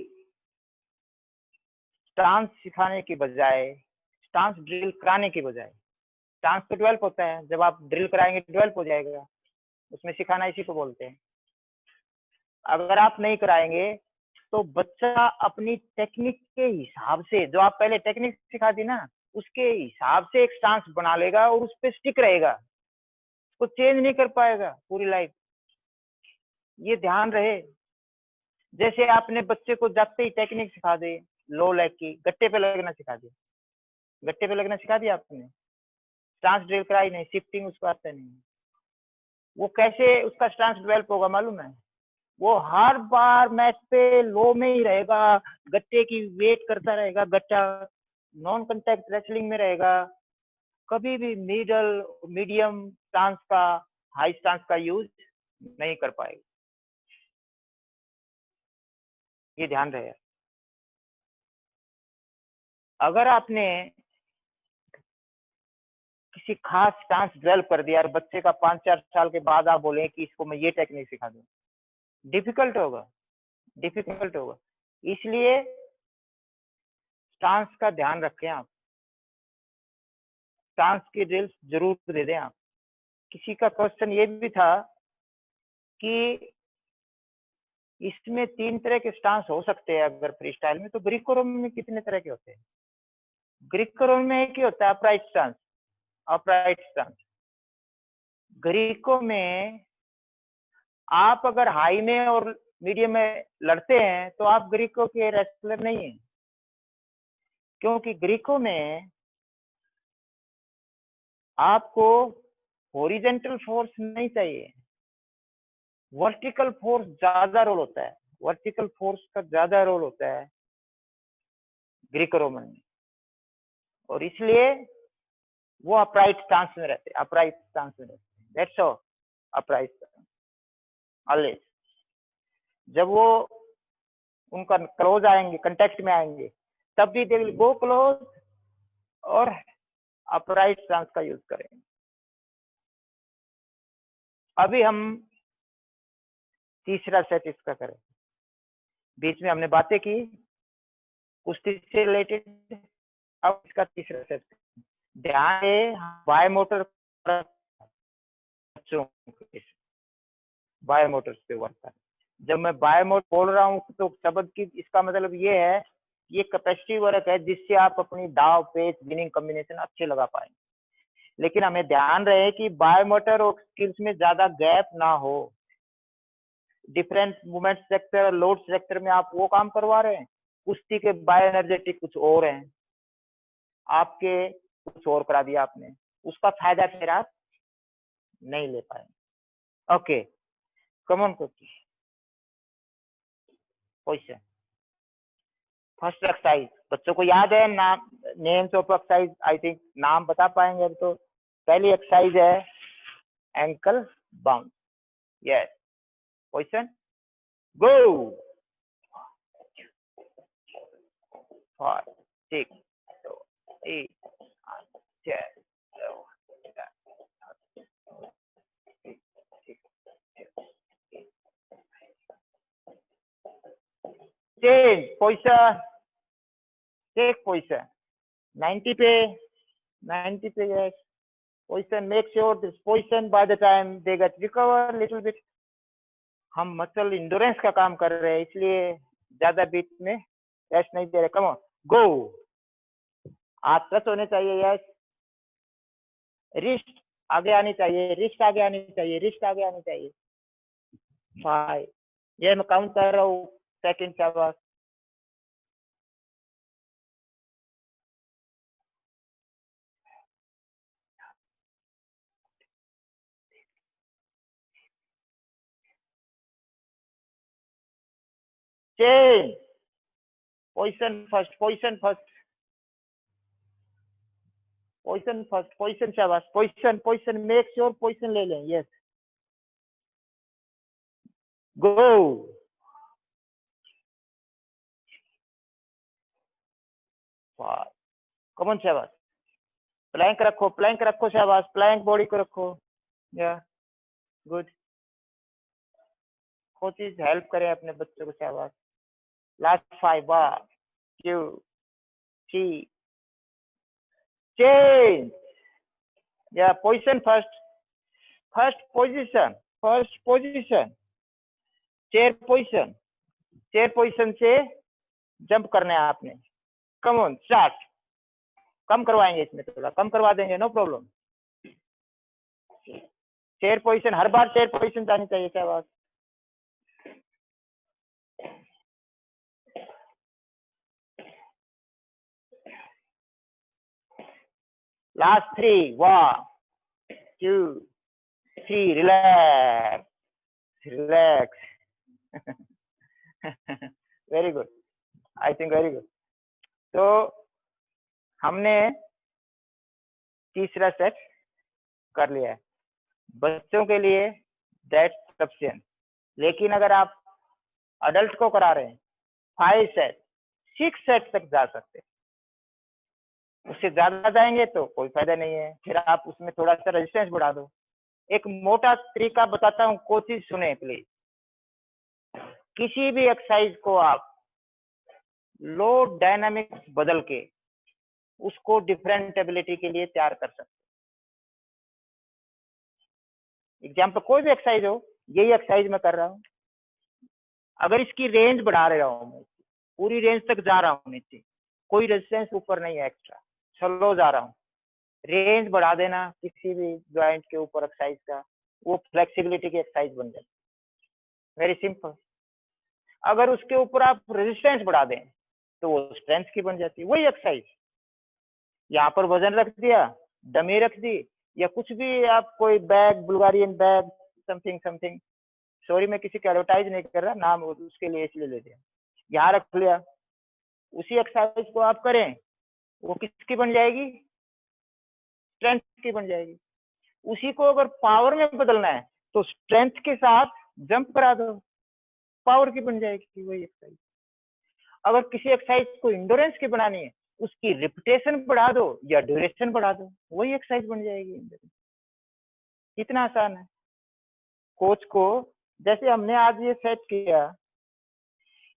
स्टांस सिखाने की बजाय, स्टांस ड्रिल कराने की बजाय, स्टांस तो डेवलप होता है, जब आप ड्रिल कराएंगे डेवलप हो जाएगा, उसमें सिखाना इसी को बोलते हैं। अगर आप नहीं कराएंगे तो बच्चा अपनी टेक्निक के हिसाब से, जो आप पहले टेक्निक सिखा दी ना, उसके हिसाब से एक स्टांस बना लेगा और उस पर स्टिक रहेगा, उसको चेंज नहीं कर पाएगा पूरी लाइफ। ये ध्यान रहे। जैसे आपने बच्चे को जाते ही टेक्निक सिखा दे, लो लेग की, गट्टे पे लगना सिखा दिया, गट्टे पे लगना सिखा दिया आपने, स्टांस ड्रिल कराई नहीं, शिफ्टिंग उसको आता नहीं, वो कैसे उसका स्टांस डेवलप होगा मालूम है? वो हर बार मैच पे लो में ही रहेगा, गट्टे की वेट करता रहेगा, गट्टा नॉन कांटेक्ट रेसलिंग में रहेगा, कभी भी मिडल मीडियम स्टांस का, हाई स्टांस का यूज नहीं कर पाएगा। ये ध्यान रहे। अगर आपने किसी खास स्टांस डेवलप कर दिया और बच्चे का 5-4 साल के बाद आप बोले कि इसको मैं ये टेक्निक सिखा दूं, डिफिकल्ट होगा, डिफिकल्ट होगा। इसलिए स्टांस का ध्यान रखें आप, स्टांस की ड्रिल्स जरूर दे दें आप। किसी का क्वेश्चन ये भी था कि इसमें 3 तरह के स्टांस हो सकते हैं अगर फ्री स्टाइल में, तो ग्रीको रोमन में कितने तरह के होते हैं? ग्रीको रोमन में एक ही होता है, upright stance, upright stance. Greco में आप अगर हाई में और मीडियम में लड़ते हैं तो आप ग्रीकों के रेसलर नहीं हैं, क्योंकि ग्रीकों में आपको हॉरिजेंटल फोर्स नहीं चाहिए, वर्टिकल फोर्स ज्यादा रोल होता है, वर्टिकल फोर्स का ज्यादा रोल होता है ग्रीको रोमन में, और इसलिए वो अपराइट स्टांस में रहते हैं, अपराइट स्टांस में रहते हैं, दैट्स ऑल, अपराइट ऑलवेज। जब वो उनका क्लोज आएंगे, कंटेक्ट में आएंगे, तब भी दे विल गो क्लोज और अपराइट स्टांस का यूज करेंगे। अभी हम तीसरा सेट इसका करें। बीच में हमने बातें की कुश्ती से रिलेटेड, अब इसका तीसरा सेट। ध्यान है बायोमोटर, बायोमोटर्स पे वर्क कर। जब मैं बायोमोटर बोल रहा हूँ तो शब्द की इसका मतलब ये है, ये कैपेसिटी वर्क है जिससे आप अपनी दाव, पेच, विनिंग कॉम्बिनेशन अच्छे लगा पाएंगे। लेकिन हमें ध्यान रहे कि बायोमोटर और स्किल्स में ज्यादा गैप ना हो। Different movement sector, load sector में आप वो काम करवा रहे हैं, कुश्ती के बायो एनर्जेटिक कुछ और हैं, आपके कुछ और करा दिया आपने, उसका फायदा फिर आप नहीं ले पाएंगे। ओके, कमन कुश्ती क्वेश्चन। फर्स्ट एक्सरसाइज बच्चों को याद है नाम, names of exercise I think नाम बता पाएंगे। अब तो पहली एक्सरसाइज है एंकल बाउंस। यस, क्वेश्चन गो। 5 6 2 1 6 चेंज पोजीशन, टेक पोजीशन 90 पे, 90 पे। Yes, position, make sure this position by the time they get recover little bit. हम मसल इंडोरेंस का काम कर रहे हैं, इसलिए ज्यादा बीच में रेस्ट नहीं दे रहे। Come on go. हाथ टच होने चाहिए। यस, रिस्ट आगे आनी चाहिए, रिस्ट आगे आनी चाहिए, रिस्ट आगे आनी चाहिए। 5, ये मैं काउंट कर रहा हूँ सेकंड। शाबाश। Change position first, position first, position first, position. शाबाश, position, position, make sure position ले लें। यस, गो। कमन, शाबाश। प्लैंक रखो, प्लैंक रखो। शाबाश, प्लैंक बॉडी को रखो। या गुड। कोचिज हेल्प करें अपने बच्चों को। शाबाश। Last 5 1 2 3 change. या position first, first position, first position, chair position, chair position से जंप करना है आपने। Come on start. कम करवाएंगे, इसमें थोड़ा कम करवा देंगे, नो प्रॉब्लम। चेयर पोजीशन, हर बार चेयर पोजीशन जानी चाहिए। शाबाश। Last 3 1 2 3 relax, relax. Very good, I think very good. तो हमने तीसरा सेट कर लिया है बच्चों के लिए, दैट्स सफिशिएंट। लेकिन अगर आप अडल्ट को करा रहे हैं 5 सेट 6 सेट तक जा सकते हैं, उससे ज्यादा जाएंगे तो कोई फायदा नहीं है, फिर आप उसमें थोड़ा सा रेजिस्टेंस बढ़ा दो। एक मोटा तरीका बताता हूँ, कोचिज सुने प्लीज। किसी भी एक्सरसाइज को आप लोड डायनामिक्स बदल के उसको डिफरेंटेबिलिटी के लिए तैयार कर सकते। एग्जाम्पल कोई भी एक्सरसाइज हो, यही एक्सरसाइज मैं कर रहा हूँ, अगर इसकी रेंज बढ़ा रहा हूँ मैं, पूरी रेंज तक जा रहा हूँ नीचे, कोई रेजिस्टेंस ऊपर नहीं है एक्स्ट्रा, स्लो जा रहा हूँ, रेंज बढ़ा देना किसी भी जॉइंट के ऊपर एक्सरसाइज का, वो फ्लेक्सिबिलिटी की एक्सरसाइज बन जाए। Very simple. अगर उसके ऊपर आप रेजिस्टेंस बढ़ा दें तो वो स्ट्रेंथ की बन जाती है। वही एक्सरसाइज, यहाँ पर वजन रख दिया, डमी रख दी, या कुछ भी आप कोई bag, Bulgarian bag, something something, sorry मैं किसी का एडवर्टाइज नहीं कर रहा, नाम उसके लिए इसलिए ले दिया, यहाँ रख लिया, उसी एक्सरसाइज को आप करें, वो किसकी बन जाएगी? स्ट्रेंथ की बन जाएगी। उसी को अगर पावर में बदलना है तो स्ट्रेंथ के साथ जंप करा दो, पावर की बन जाएगी वही एक्सरसाइज। अगर किसी एक्सरसाइज को इंडोरेंस की बनानी है, उसकी रिपीटेशन बढ़ा दो या ड्यूरेशन बढ़ा दो, वही एक्सरसाइज बन जाएगी। इतना आसान है। कोच को जैसे हमने आज ये सेट किया,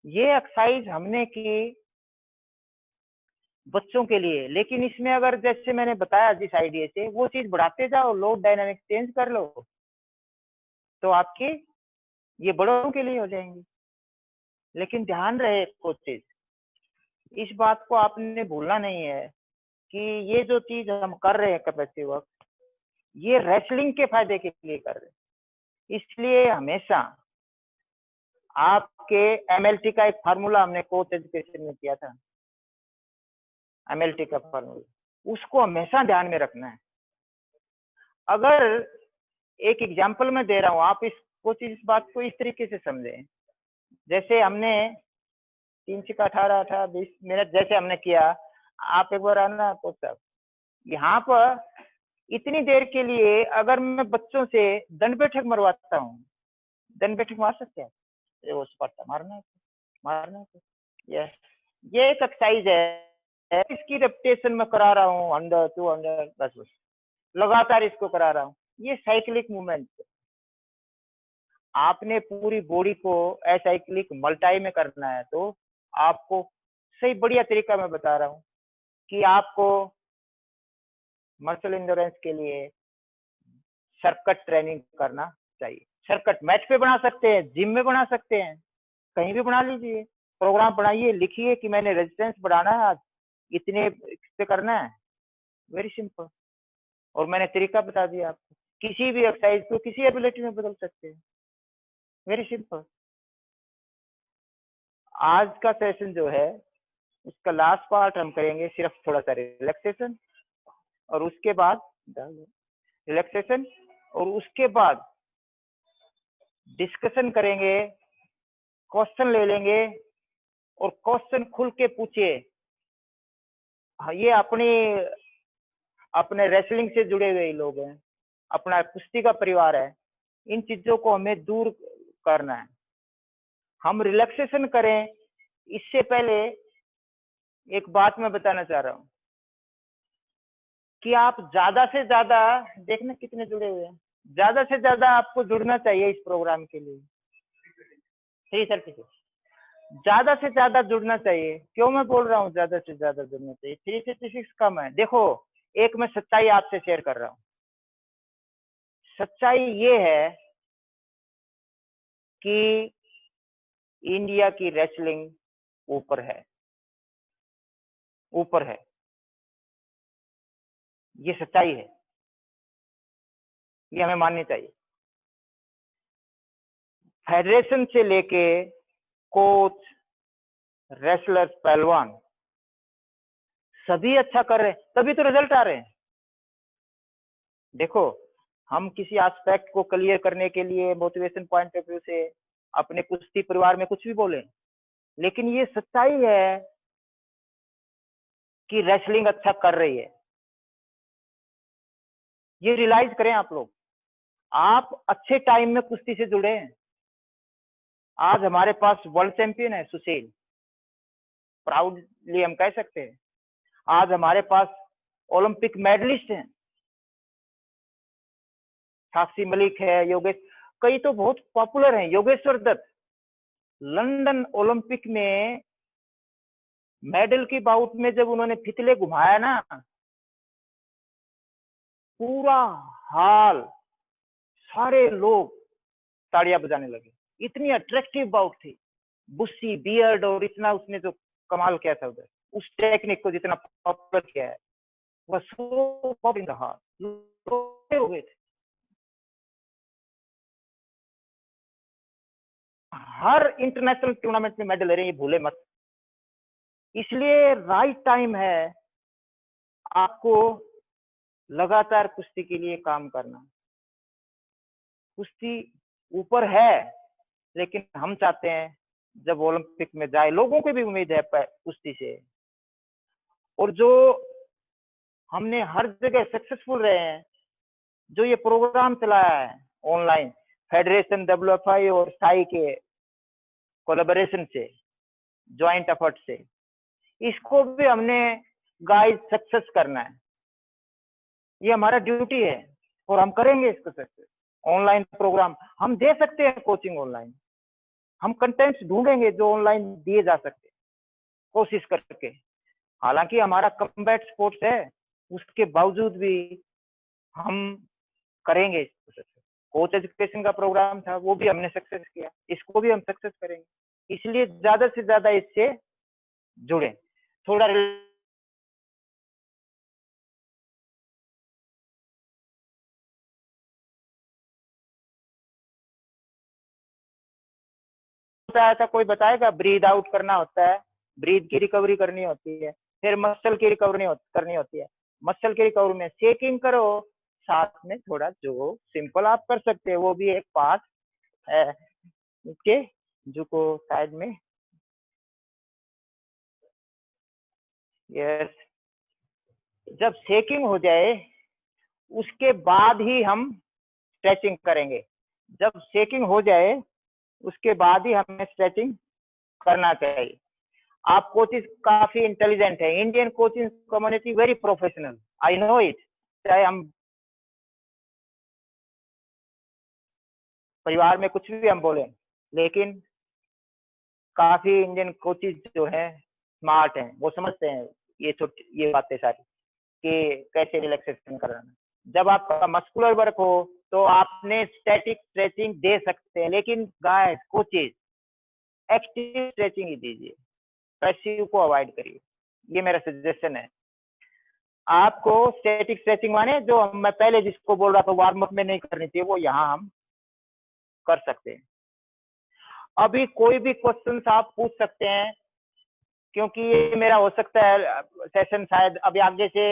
ये एक्सरसाइज हमने की बच्चों के लिए, लेकिन इसमें अगर जैसे मैंने बताया जिस आइडिया से वो चीज बढ़ाते जाओ, लोड डायनामिक्स चेंज कर लो, तो आपकी ये बड़ों के लिए हो जाएंगी। लेकिन ध्यान रहे कोचेज, इस बात को आपने भूलना नहीं है कि ये जो चीज हम कर रहे हैं कैपेसिटी वर्क, ये रेसलिंग के फायदे के लिए कर रहे हैं। इसलिए हमेशा आपके एमएलटी का एक फार्मूला हमने कोच एजुकेशन में किया था, एमएलटी का फार्मूला, उसको हमेशा ध्यान में रखना है। अगर एक एग्जांपल मैं दे रहा हूँ, आप इस बात को इस तरीके से समझें, जैसे हमने 3 × 18 18 20 मिनट जैसे हमने किया, आप एक बार आना तो तब यहाँ पर इतनी देर के लिए अगर मैं बच्चों से दंड बैठक मरवाता हूँ, दंड बैठक मार सकते हैं? वो स्पर्धा मारना है, मारना है। यस, ये एक एक्सरसाइज है, इसकी रेपिटेशन में करा रहा हूँ 100 200, बस बस लगातार इसको करा रहा हूँ। ये साइक्लिक मूवमेंट, आपने पूरी बॉडी को असाइक्लिक मल्टाई में करना है, तो आपको सही बढ़िया तरीका मैं बता रहा हूँ कि आपको मसल इंड्योरेंस के लिए सर्किट ट्रेनिंग करना चाहिए। सर्किट मैच पे बना सकते हैं, जिम में बना सकते हैं, कहीं भी बना लीजिए, प्रोग्राम बनाइए, लिखिए कि मैंने रेजिस्टेंस बढ़ाना है आज, इतने पे करना है, वेरी सिंपल। और मैंने तरीका बता दिया आपको, किसी भी एक्सरसाइज को किसी एबिलिटी में बदल सकते हैं, वेरी सिंपल। आज का सेशन जो है उसका लास्ट पार्ट हम करेंगे सिर्फ थोड़ा सा रिलैक्सेशन, और उसके बाद रिलैक्सेशन, और उसके बाद डिस्कशन करेंगे, क्वेश्चन ले लेंगे, और क्वेश्चन खुल के पूछिए। हाँ, ये अपने रेसलिंग से जुड़े हुए लोग हैं, अपना कुश्ती का परिवार है, इन चीजों को हमें दूर करना है। हम रिलैक्सेशन करें, इससे पहले एक बात मैं बताना चाह रहा हूँ कि आप ज्यादा से ज्यादा, देखना कितने जुड़े हुए हैं, ज्यादा से ज्यादा आपको जुड़ना चाहिए इस प्रोग्राम के लिए। 336, ज्यादा से ज्यादा जुड़ना चाहिए। क्यों मैं बोल रहा हूँ ज्यादा से ज्यादा जुड़ना चाहिए? 336 कम है। देखो, एक मैं सच्चाई आपसे शेयर कर रहा हूँ। सच्चाई ये है कि इंडिया की रेसलिंग ऊपर है, ऊपर है, ये सच्चाई है, ये हमें माननी चाहिए। फेडरेशन से लेके कोच, रेसलर्स, पहलवान, सभी अच्छा कर रहे हैं, तभी तो रिजल्ट आ रहे हैं। देखो, हम किसी एस्पेक्ट को क्लियर करने के लिए मोटिवेशन पॉइंट ऑफ व्यू से अपने कुश्ती परिवार में कुछ भी बोले, लेकिन ये सच्चाई है कि रेसलिंग अच्छा कर रही है। ये रियलाइज करें आप लोग। आप अच्छे टाइम में कुश्ती से जुड़े हैं। आज हमारे पास वर्ल्ड चैंपियन है सुशील, प्राउडली हम कह सकते हैं। आज हमारे पास ओलंपिक मेडलिस्ट हैं, साक्षी मलिक है, योगेश, कई तो बहुत पॉपुलर हैं, योगेश्वर दत्त। लंदन ओलंपिक में मेडल की बाउट में जब उन्होंने फितले घुमाया ना, पूरा हाल, सारे लोग ताड़ियां बजाने लगे, इतनी अट्रैक्टिव बाउट थी। बुस्सी, बियर्ड, और इतना उसने जो कमाल किया था उधर, उस टेक्निक को जितना पॉपुलर किया है, वह सो पॉपुलर रहा, लोग हो गए थे। हर इंटरनेशनल टूर्नामेंट में मेडल ले रहे हैं, ये भूले मत। इसलिए राइट टाइम है आपको लगातार कुश्ती के लिए काम करना। कुश्ती ऊपर है, लेकिन हम चाहते हैं जब ओलंपिक में जाए, लोगों को भी उम्मीद है कुश्ती से, और जो हमने हर जगह सक्सेसफुल रहे हैं, जो ये प्रोग्राम चलाया है ऑनलाइन फेडरेशन, WFI और साई के कोलैबोरेशन से, ज्वाइंट एफर्ट से, इसको भी हमने गाइस सक्सेस करना है। ये हमारा ड्यूटी है और हम करेंगे इसको सक्सेस। ऑनलाइन प्रोग्राम हम दे सकते हैं, कोचिंग ऑनलाइन, हम कंटेंट्स ढूंढेंगे जो ऑनलाइन दिए जा सकते हैं कोशिश करके। हालांकि हमारा कम्बैट स्पोर्ट्स है, उसके बावजूद भी हम करेंगे इसको सक्सेस। कोच एजुकेशन का प्रोग्राम था, वो भी हमने सक्सेस किया, इसको भी हम सक्सेस करेंगे। इसलिए ज्यादा से ज्यादा इससे जुड़े। थोड़ा था, कोई बताएगा? ब्रीद आउट करना होता है, ब्रीद की रिकवरी करनी होती है, फिर मसल की रिकवरी करनी होती है। मसल की रिकवरी में शेकिंग करो, साथ में थोड़ा जो सिंपल आप कर सकते हैं, वो भी एक पार्ट है के जुको साइड में। यस, जब शेकिंग हो जाए उसके बाद ही हम स्ट्रेचिंग करेंगे। जब शेकिंग हो जाए उसके बाद ही हमें स्ट्रेचिंग करना चाहिए। आप कोचिज काफी इंटेलिजेंट है, Indian coaching community very professional, I know it. चाहे हम परिवार में कुछ भी हम बोले, लेकिन काफी इंडियन कोचिज जो है स्मार्ट हैं, वो समझते हैं ये बातें सारी कि कैसे रिलैक्सेशन कराना। जब आपका मस्कुलर वर्क हो तो आपने स्टैटिक स्ट्रेचिंग दे सकते हैं, लेकिन गाइस कोचेज एक्टिव स्ट्रेचिंग ही दीजिए, पैसिव को अवॉइड करिए, ये मेरा सजेशन है। आपको स्टैटिक स्ट्रेचिंग माने जो मैं पहले जिसको बोल रहा था वार्म अप में नहीं करनी चाहिए, वो यहाँ हम कर सकते हैं। अभी कोई भी क्वेश्चन आप पूछ सकते हैं, क्योंकि ये मेरा हो सकता है सेशन शायद अभी आगे से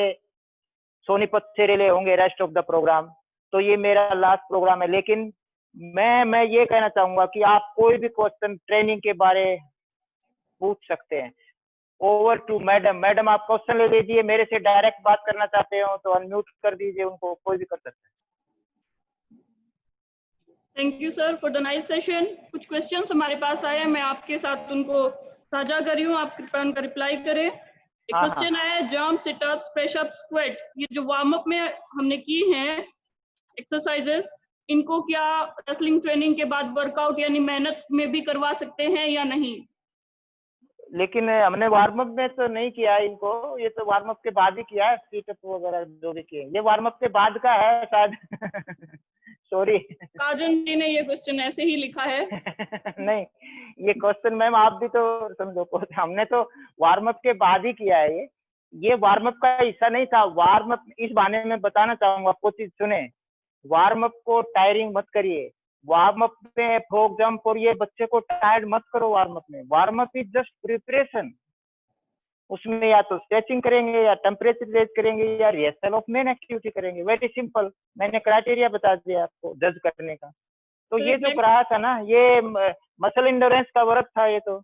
सोनीपत से रिले होंगे रेस्ट ऑफ द प्रोग्राम, तो ये मेरा लास्ट प्रोग्राम है। लेकिन मैं ये कहना चाहूंगा कि आप कोई भी क्वेश्चन ट्रेनिंग के बारे पूछ सकते हैं। Over to madam. मैडम आप क्वेश्चन ले लीजिए, मेरे से डायरेक्ट बात करना चाहते हो तो अनम्यूट कर दीजिए उनको, कोई भी कर सकता है।
Thank you sir for the nice session. कुछ क्वेश्चंस हमारे पास आए हैं, मैं आपके साथ उनको साझा कर रही हूँ, आप कृपया उनका रिप्लाई करें। एक क्वेश्चन आया है, जंप, सिटअप्स, प्रेशअप, स्क्वाट, ये जो वार्म अप में हमने की हैं एक्सरसाइजेस, इनको क्या रेसलिंग ट्रेनिंग के बाद वर्कआउट यानी मेहनत में भी करवा सकते हैं या नहीं?
लेकिन हमने वार्म अप में तो नहीं किया इनको, ये तो वार्म अप के बाद ही किया है, सीटअप वगैरह जो भी किए, ये वार्म अप के बाद का है शायद। सॉरी,
राजन जी ने ये क्वेश्चन ऐसे ही लिखा है।
नहीं, ये क्वेश्चन मैम आप भी तो समझो, हमने तो वार्म अप के बाद ही किया है। ये वार्म अप का हिस्सा नहीं था। वार्म अप इस बहाने में बताना चाहूंगा, आपको चीज सुने, वार्म अप को टायरिंग मत करिए। वार्म अप में फ्रॉग जंप और ये बच्चे को टायर्ड मत करो। वार्म अप में, warm up is just preparation. उसमें या तो स्ट्रेचिंग करेंगे, या टेम्परेचर रेज करेंगे, या रिहर्सल ऑफ मेन एक्टिविटी करेंगे। वेरी सिंपल, मैंने क्राइटेरिया बता दिया आपको जज करने का। तो ये जो कराया था ना, ये मसल इंडोरेंस का वर्क था। ये तो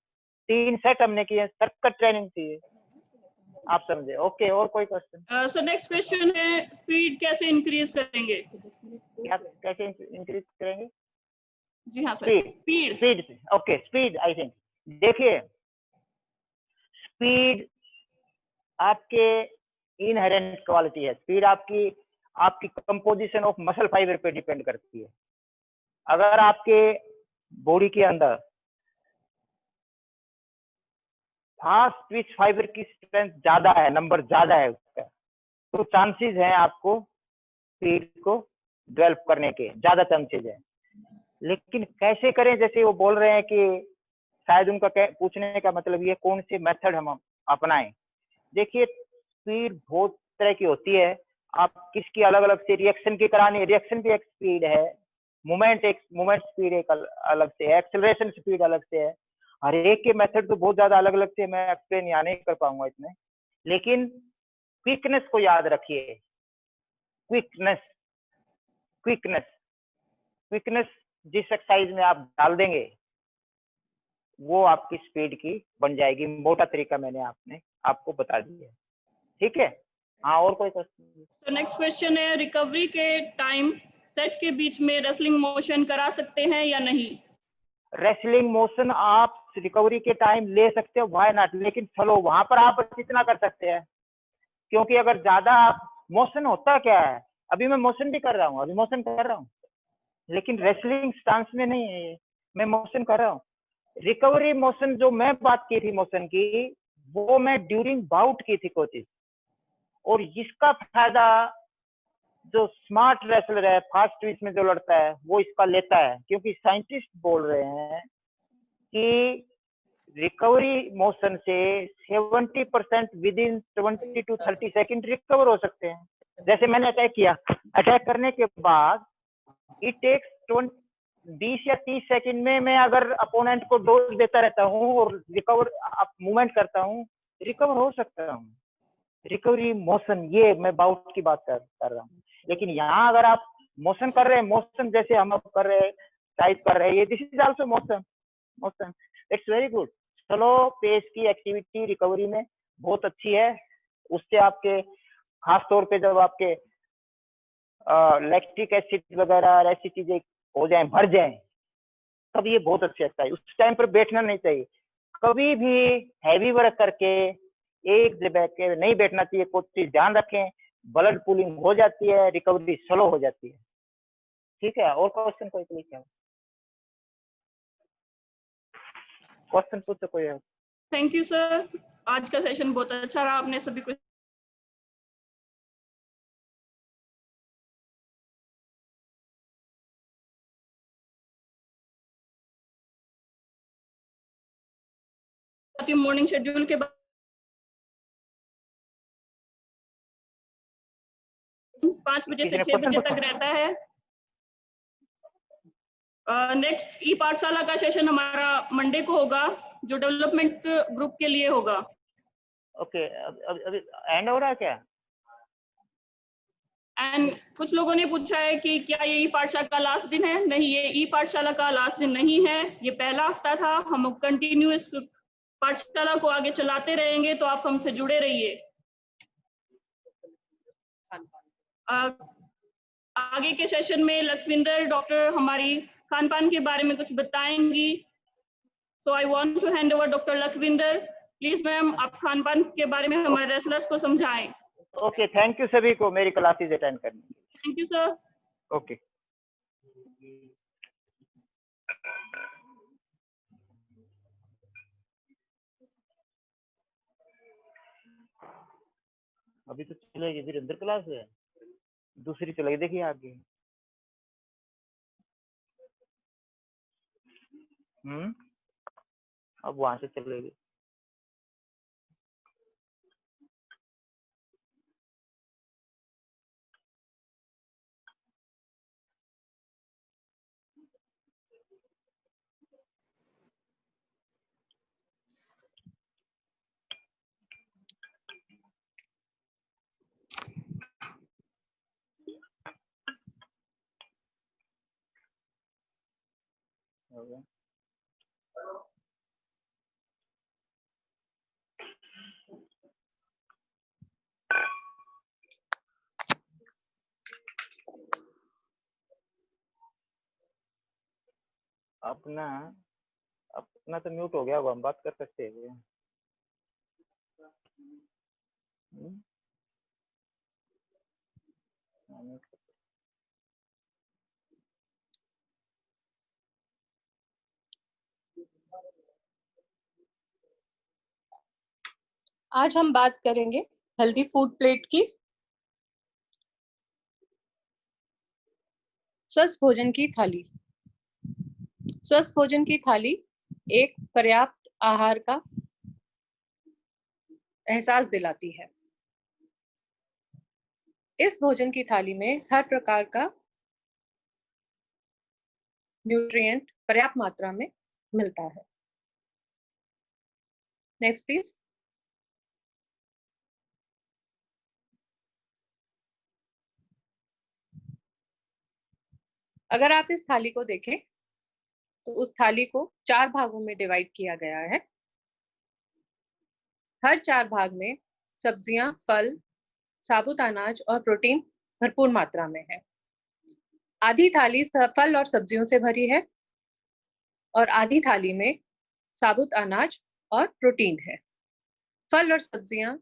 3 सेट हमने किए, सख्त ट्रेनिंग थी, आप समझे। ओके, और कोई क्वेश्चन?
सर नेक्स्ट क्वेश्चन है, स्पीड कैसे इंक्रीज करेंगे?
क्या कैसे इंक्रीज करेंगे?
जी हाँ sir,
speed. Okay, speed. I think देखिए, स्पीड आपके इनहेरेंट क्वालिटी है। स्पीड आपकी कंपोजिशन ऑफ मसल फाइबर पे डिपेंड करती है। अगर आपके बॉडी के अंदर फास्ट ट्विच फाइबर की स्ट्रेंथ ज्यादा है, नंबर ज्यादा है उसका, तो चांसेस हैं आपको स्पीड को डेवलप करने के, ज्यादा चांसेस है। लेकिन कैसे करें, जैसे वो बोल रहे हैं कि शायद उनका पूछने का मतलब ये कौन सी मेथड हम अपनाएं। देखिए, स्पीड बहुत तरह की होती है, आप किसकी अलग अलग से रिएक्शन की करानी है, रिएक्शन भी एक स्पीड है। मूवमेंट स्पीड एक अलग से है, एक्सेलरेशन स्पीड अलग से है। हर एक के मेथड तो बहुत ज्यादा अलग अलग से, मैं एक्सप्लेन यहाँ नहीं कर पाऊंगा इतने, लेकिन क्विकनेस को याद रखिए। क्विकनेस क्विकनेस क्विकनेस जिस एक्सरसाइज में आप डाल देंगे वो आपकी स्पीड की बन जाएगी। मोटा तरीका मैंने आपको बता दिया है, ठीक है। हाँ, और कोई क्वेश्चन?
सर नेक्स्ट क्वेश्चन है, रिकवरी के टाइम सेट के बीच में रेसलिंग मोशन करा सकते हैं या नहीं?
रेसलिंग मोशन आप रिकवरी के टाइम ले सकते हो, व्हाई नॉट, लेकिन चलो वहां पर आप कितना कर सकते हैं, क्योंकि अगर ज्यादा मोशन होता क्या है, अभी मैं मोशन भी कर रहा हूँ, अभी मोशन कर रहा हूँ, लेकिन रेसलिंग स्टांस में नहीं है ये, मैं मोशन कर रहा हूँ। रिकवरी मोशन जो मैं बात की थी मोशन की, वो मैं ड्यूरिंग बाउट की थी कोचिंग, और इसका फायदा जो स्मार्ट रेसलर है, फास्ट ट्विच में जो लड़ता है, वो इसका लेता है, क्योंकि साइंटिस्ट बोल रहे हैं कि रिकवरी मोशन से 70% with in 20 to 30 second recover हो सकते हैं। जैसे मैंने अटैक किया, अटैक करने के बाद इट टेक्स 20 या 30 सेकंड में मैं अगर अपोनेंट को डोज देता रहता हूँ और रिकवर मूवमेंट करता हूँ, रिकवर हो सकता हूँ। रिकवरी मोशन, ये मैं बाउट की बात कर रहा हूँ। लेकिन यहाँ अगर आप मोशन कर रहे हैं, मोशन जैसे हम अब कर रहे हैं, टाइप कर रहे हैं, ये this is also motion it's very good. चलो, पेस की एक्टिविटी रिकवरी में बहुत अच्छी है, उससे आपके खास तौर पे जब आपके लैक्टिक एसिड वगैरह ऐसी चीजें हो जाए, भर जाए, तब ये बहुत अच्छी लगता है। उस टाइम पर बैठना नहीं चाहिए, कभी भी हैवी वर्क करके एक जगह के नहीं बैठना चाहिए। कुछ चीज ध्यान रखें, ब्लड पुलिंग हो जाती है, रिकवरी स्लो हो जाती है, ठीक है। और क्वेश्चन कोई प्लीज, क्वेश्चन पूछो कोई है?
थैंक यू सर, आज का सेशन बहुत अच्छा रहा, आपने सभी को मॉर्निंग शेड्यूल के बाद 5 बजे से 6 बजे तक रहता है। नेक्स्ट ई पाठशाला का सेशन हमारा मंडे को होगा, जो डेवलपमेंट ग्रुप के लिए होगा।
ओके, अभी एंड हो रहा है क्या?
एंड कुछ लोगों ने पूछा है कि क्या ये ई पाठशाला का लास्ट दिन है? नहीं, ये ई पाठशाला का लास्ट दिन नहीं है, ये पहला हफ्ता था। हम कंटिन्यूअस पाठशाला को आगे चलाते रहेंगे, तो आप हमसे जुड़े रहिए। आगे के सेशन में लखविंदर डॉक्टर हमारी खान पान के बारे में कुछ बताएंगी। So I want to hand over doctor Lakhwinder. Please ma'am, आप खान पान के बारे में हमारे रेसलर्स को समझाएं।
ओके, थैंक यू सभी को मेरी क्लासेस अटेंड करने के लिए।
Thank you sir.
ओके। अभी तो चलेगी, फिर अंदर क्लास है, दूसरी चलेगी, देखिए आगे। अब वहां से चलेगी। अपना अपना तो म्यूट हो गया, अब हम बात कर सकते हैं।
आज हम बात करेंगे हेल्दी फूड प्लेट की। स्वस्थ भोजन की थाली। स्वस्थ भोजन की थाली एक पर्याप्त आहार का एहसास दिलाती है। इस भोजन की थाली में हर प्रकार का न्यूट्रिएंट पर्याप्त मात्रा में मिलता है। Next please. अगर आप इस थाली को देखें तो उस थाली को 4 भागों में डिवाइड किया गया है। हर 4 भाग में सब्जियां, फल, साबुत अनाज और प्रोटीन भरपूर मात्रा में है। आधी थाली फल और सब्जियों से भरी है और आधी थाली में साबुत अनाज और प्रोटीन है। फल और सब्जियां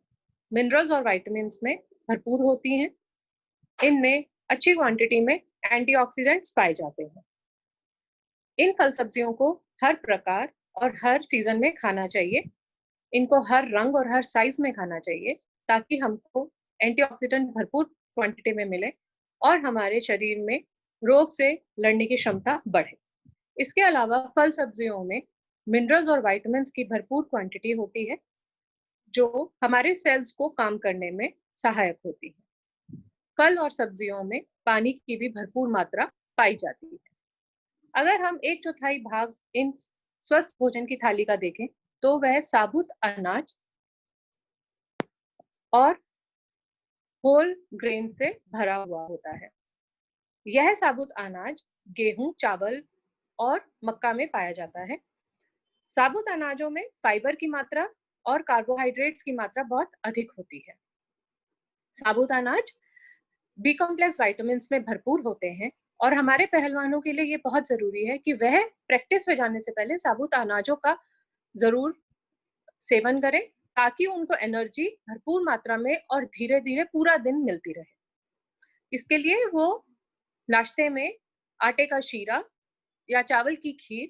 मिनरल्स और विटामिन्स में भरपूर होती हैं। इनमें अच्छी क्वांटिटी में एंटीऑक्सीडेंट्स पाए जाते हैं। इन फल सब्जियों को हर प्रकार और हर सीजन में खाना चाहिए। इनको हर रंग और हर साइज में खाना चाहिए ताकि हमको एंटीऑक्सीडेंट भरपूर क्वांटिटी में मिले और हमारे शरीर में रोग से लड़ने की क्षमता बढ़े। इसके अलावा फल सब्जियों में मिनरल्स और विटामिन्स की भरपूर क्वांटिटी होती है जो हमारे सेल्स को काम करने में सहायक होती है। फल और सब्जियों में पानी की भी भरपूर मात्रा पाई जाती है। अगर हम 1/4 भाग इन स्वस्थ भोजन की थाली का देखें तो वह साबुत अनाज और होल ग्रेन से भरा हुआ होता है। यह साबुत अनाज गेहूं, चावल और मक्का में पाया जाता है। साबुत अनाजों में फाइबर की मात्रा और कार्बोहाइड्रेट्स की मात्रा बहुत अधिक होती है। साबुत अनाज बी कॉम्प्लेक्स विटामिन्स में भरपूर होते हैं और हमारे पहलवानों के लिए ये बहुत जरूरी है कि वह प्रैक्टिस में जाने से पहले साबुत अनाजों का जरूर सेवन करें ताकि उनको एनर्जी भरपूर मात्रा में और धीरे धीरे पूरा दिन मिलती रहे। इसके लिए वो नाश्ते में आटे का शीरा या चावल की खीर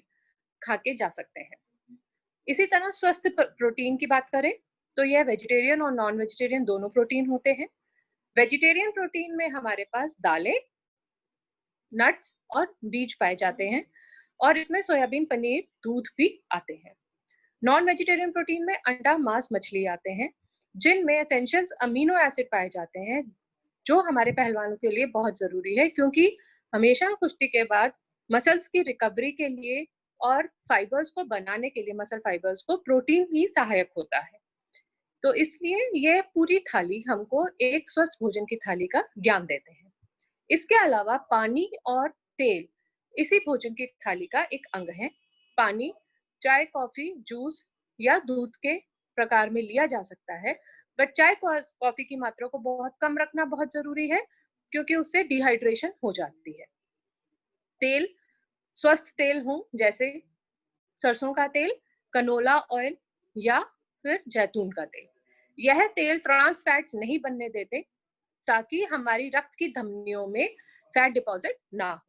खा के जा सकते हैं। इसी तरह स्वस्थ प्रोटीन की बात करें तो यह वेजिटेरियन और नॉन वेजिटेरियन दोनों प्रोटीन होते हैं। वेजिटेरियन प्रोटीन में हमारे पास दालें, नट्स और बीज पाए जाते हैं और इसमें सोयाबीन, पनीर, दूध भी आते हैं। नॉन वेजिटेरियन प्रोटीन में अंडा, मांस, मछली आते हैं जिनमें एसेंशियल अमीनो एसिड पाए जाते हैं जो हमारे पहलवानों के लिए बहुत जरूरी है क्योंकि हमेशा कुश्ती के बाद मसल्स की रिकवरी के लिए और फाइबर्स को बनाने के लिए, मसल फाइबर्स को प्रोटीन ही सहायक होता है। तो इसलिए ये पूरी थाली हमको एक स्वस्थ भोजन की थाली का ज्ञान देते हैं। इसके अलावा पानी और तेल इसी भोजन की थाली का एक अंग है। पानी चाय, कॉफी, जूस या दूध के प्रकार में लिया जा सकता है, बट चाय कॉफी की मात्रा को बहुत कम रखना बहुत जरूरी है क्योंकि उससे डिहाइड्रेशन हो जाती है। तेल स्वस्थ तेल हो जैसे सरसों का तेल, कनोला ऑयल या फिर जैतून का तेल। यह तेल ट्रांस फैट्स नहीं बनने देते ताकि हमारी रक्त की धमनियों में फैट डिपॉजिट ना हो।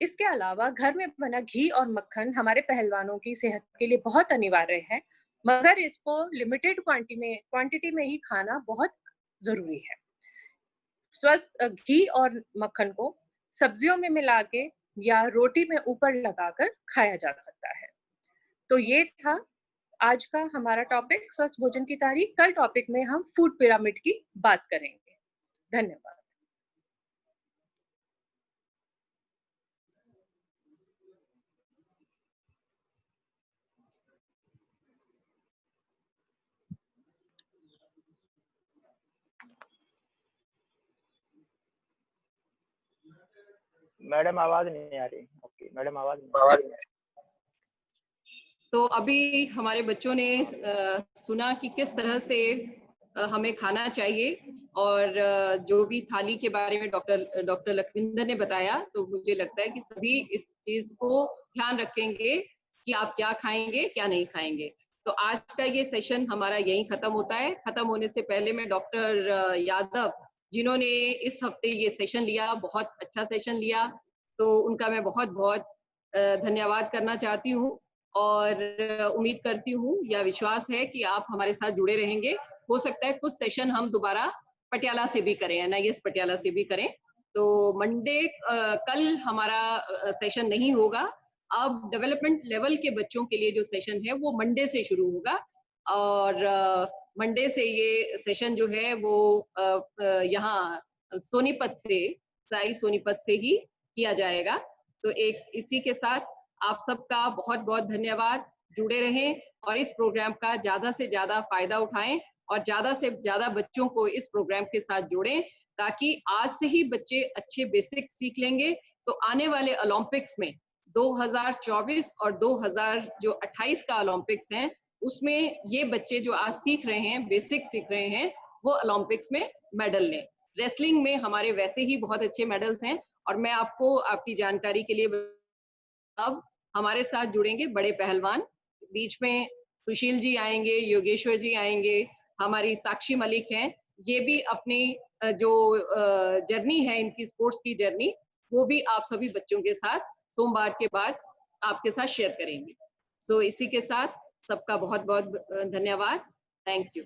इसके अलावा घर में बना घी और मक्खन हमारे पहलवानों की सेहत के लिए बहुत अनिवार्य है, मगर इसको लिमिटेड क्वांटिटी में ही खाना बहुत जरूरी है। स्वस्थ घी और मक्खन को सब्जियों में मिला के या रोटी में ऊपर लगाकर खाया जा सकता है। तो ये था आज का हमारा टॉपिक स्वस्थ भोजन की तारीख। कल टॉपिक में हम फूड पिरामिड की बात करेंगे। धन्यवाद।
मैडम आवाज नहीं आ रही। ओके मैडम आवाज नहीं।
तो अभी हमारे बच्चों ने सुना कि किस तरह से हमें खाना चाहिए और जो भी थाली के बारे में डॉक्टर लखविंदर ने बताया, तो मुझे लगता है कि सभी इस चीज को ध्यान रखेंगे कि आप क्या खाएंगे क्या नहीं खाएंगे। तो आज का ये सेशन हमारा यहीं खत्म होता है। खत्म होने से पहले मैं डॉक्टर यादव जिन्होंने इस हफ्ते ये सेशन लिया, बहुत अच्छा सेशन लिया, तो उनका मैं बहुत बहुत धन्यवाद करना चाहती हूँ और उम्मीद करती हूँ या विश्वास है कि आप हमारे साथ जुड़े रहेंगे। हो सकता है कुछ सेशन हम दोबारा पटियाला से भी करें, NIS पटियाला से भी करें। तो मंडे कल हमारा सेशन नहीं होगा। अब डेवलपमेंट लेवल के बच्चों के लिए जो सेशन है वो मंडे से शुरू होगा और मंडे से ये सेशन जो है वो यहाँ सोनीपत से, साई सोनीपत से ही किया जाएगा। तो इसी के साथ आप सबका बहुत बहुत धन्यवाद। जुड़े रहें और इस प्रोग्राम का ज्यादा से ज्यादा फायदा उठाएं और ज्यादा से ज्यादा बच्चों को इस प्रोग्राम के साथ जोड़ें, ताकि आज से ही बच्चे अच्छे बेसिक सीख लेंगे तो आने वाले ओलंपिक्स में 2024 और 2028 का ओलंपिक्स है, उसमें ये बच्चे जो आज सीख रहे हैं, बेसिक सीख रहे हैं, वो ओलंपिक्स में मेडल लें। रेसलिंग में हमारे वैसे ही बहुत अच्छे मेडल्स हैं और मैं आपको आपकी जानकारी के लिए अब हमारे साथ जुड़ेंगे बड़े पहलवान। बीच में सुशील जी आएंगे, योगेश्वर जी आएंगे, हमारी साक्षी मलिक हैं, ये भी अपनी जो जर्नी है इनकी स्पोर्ट्स की जर्नी, वो भी आप सभी बच्चों के साथ सोमवार के बाद आपके साथ शेयर करेंगे। सो इसी के साथ सबका बहुत बहुत धन्यवाद। Thank you.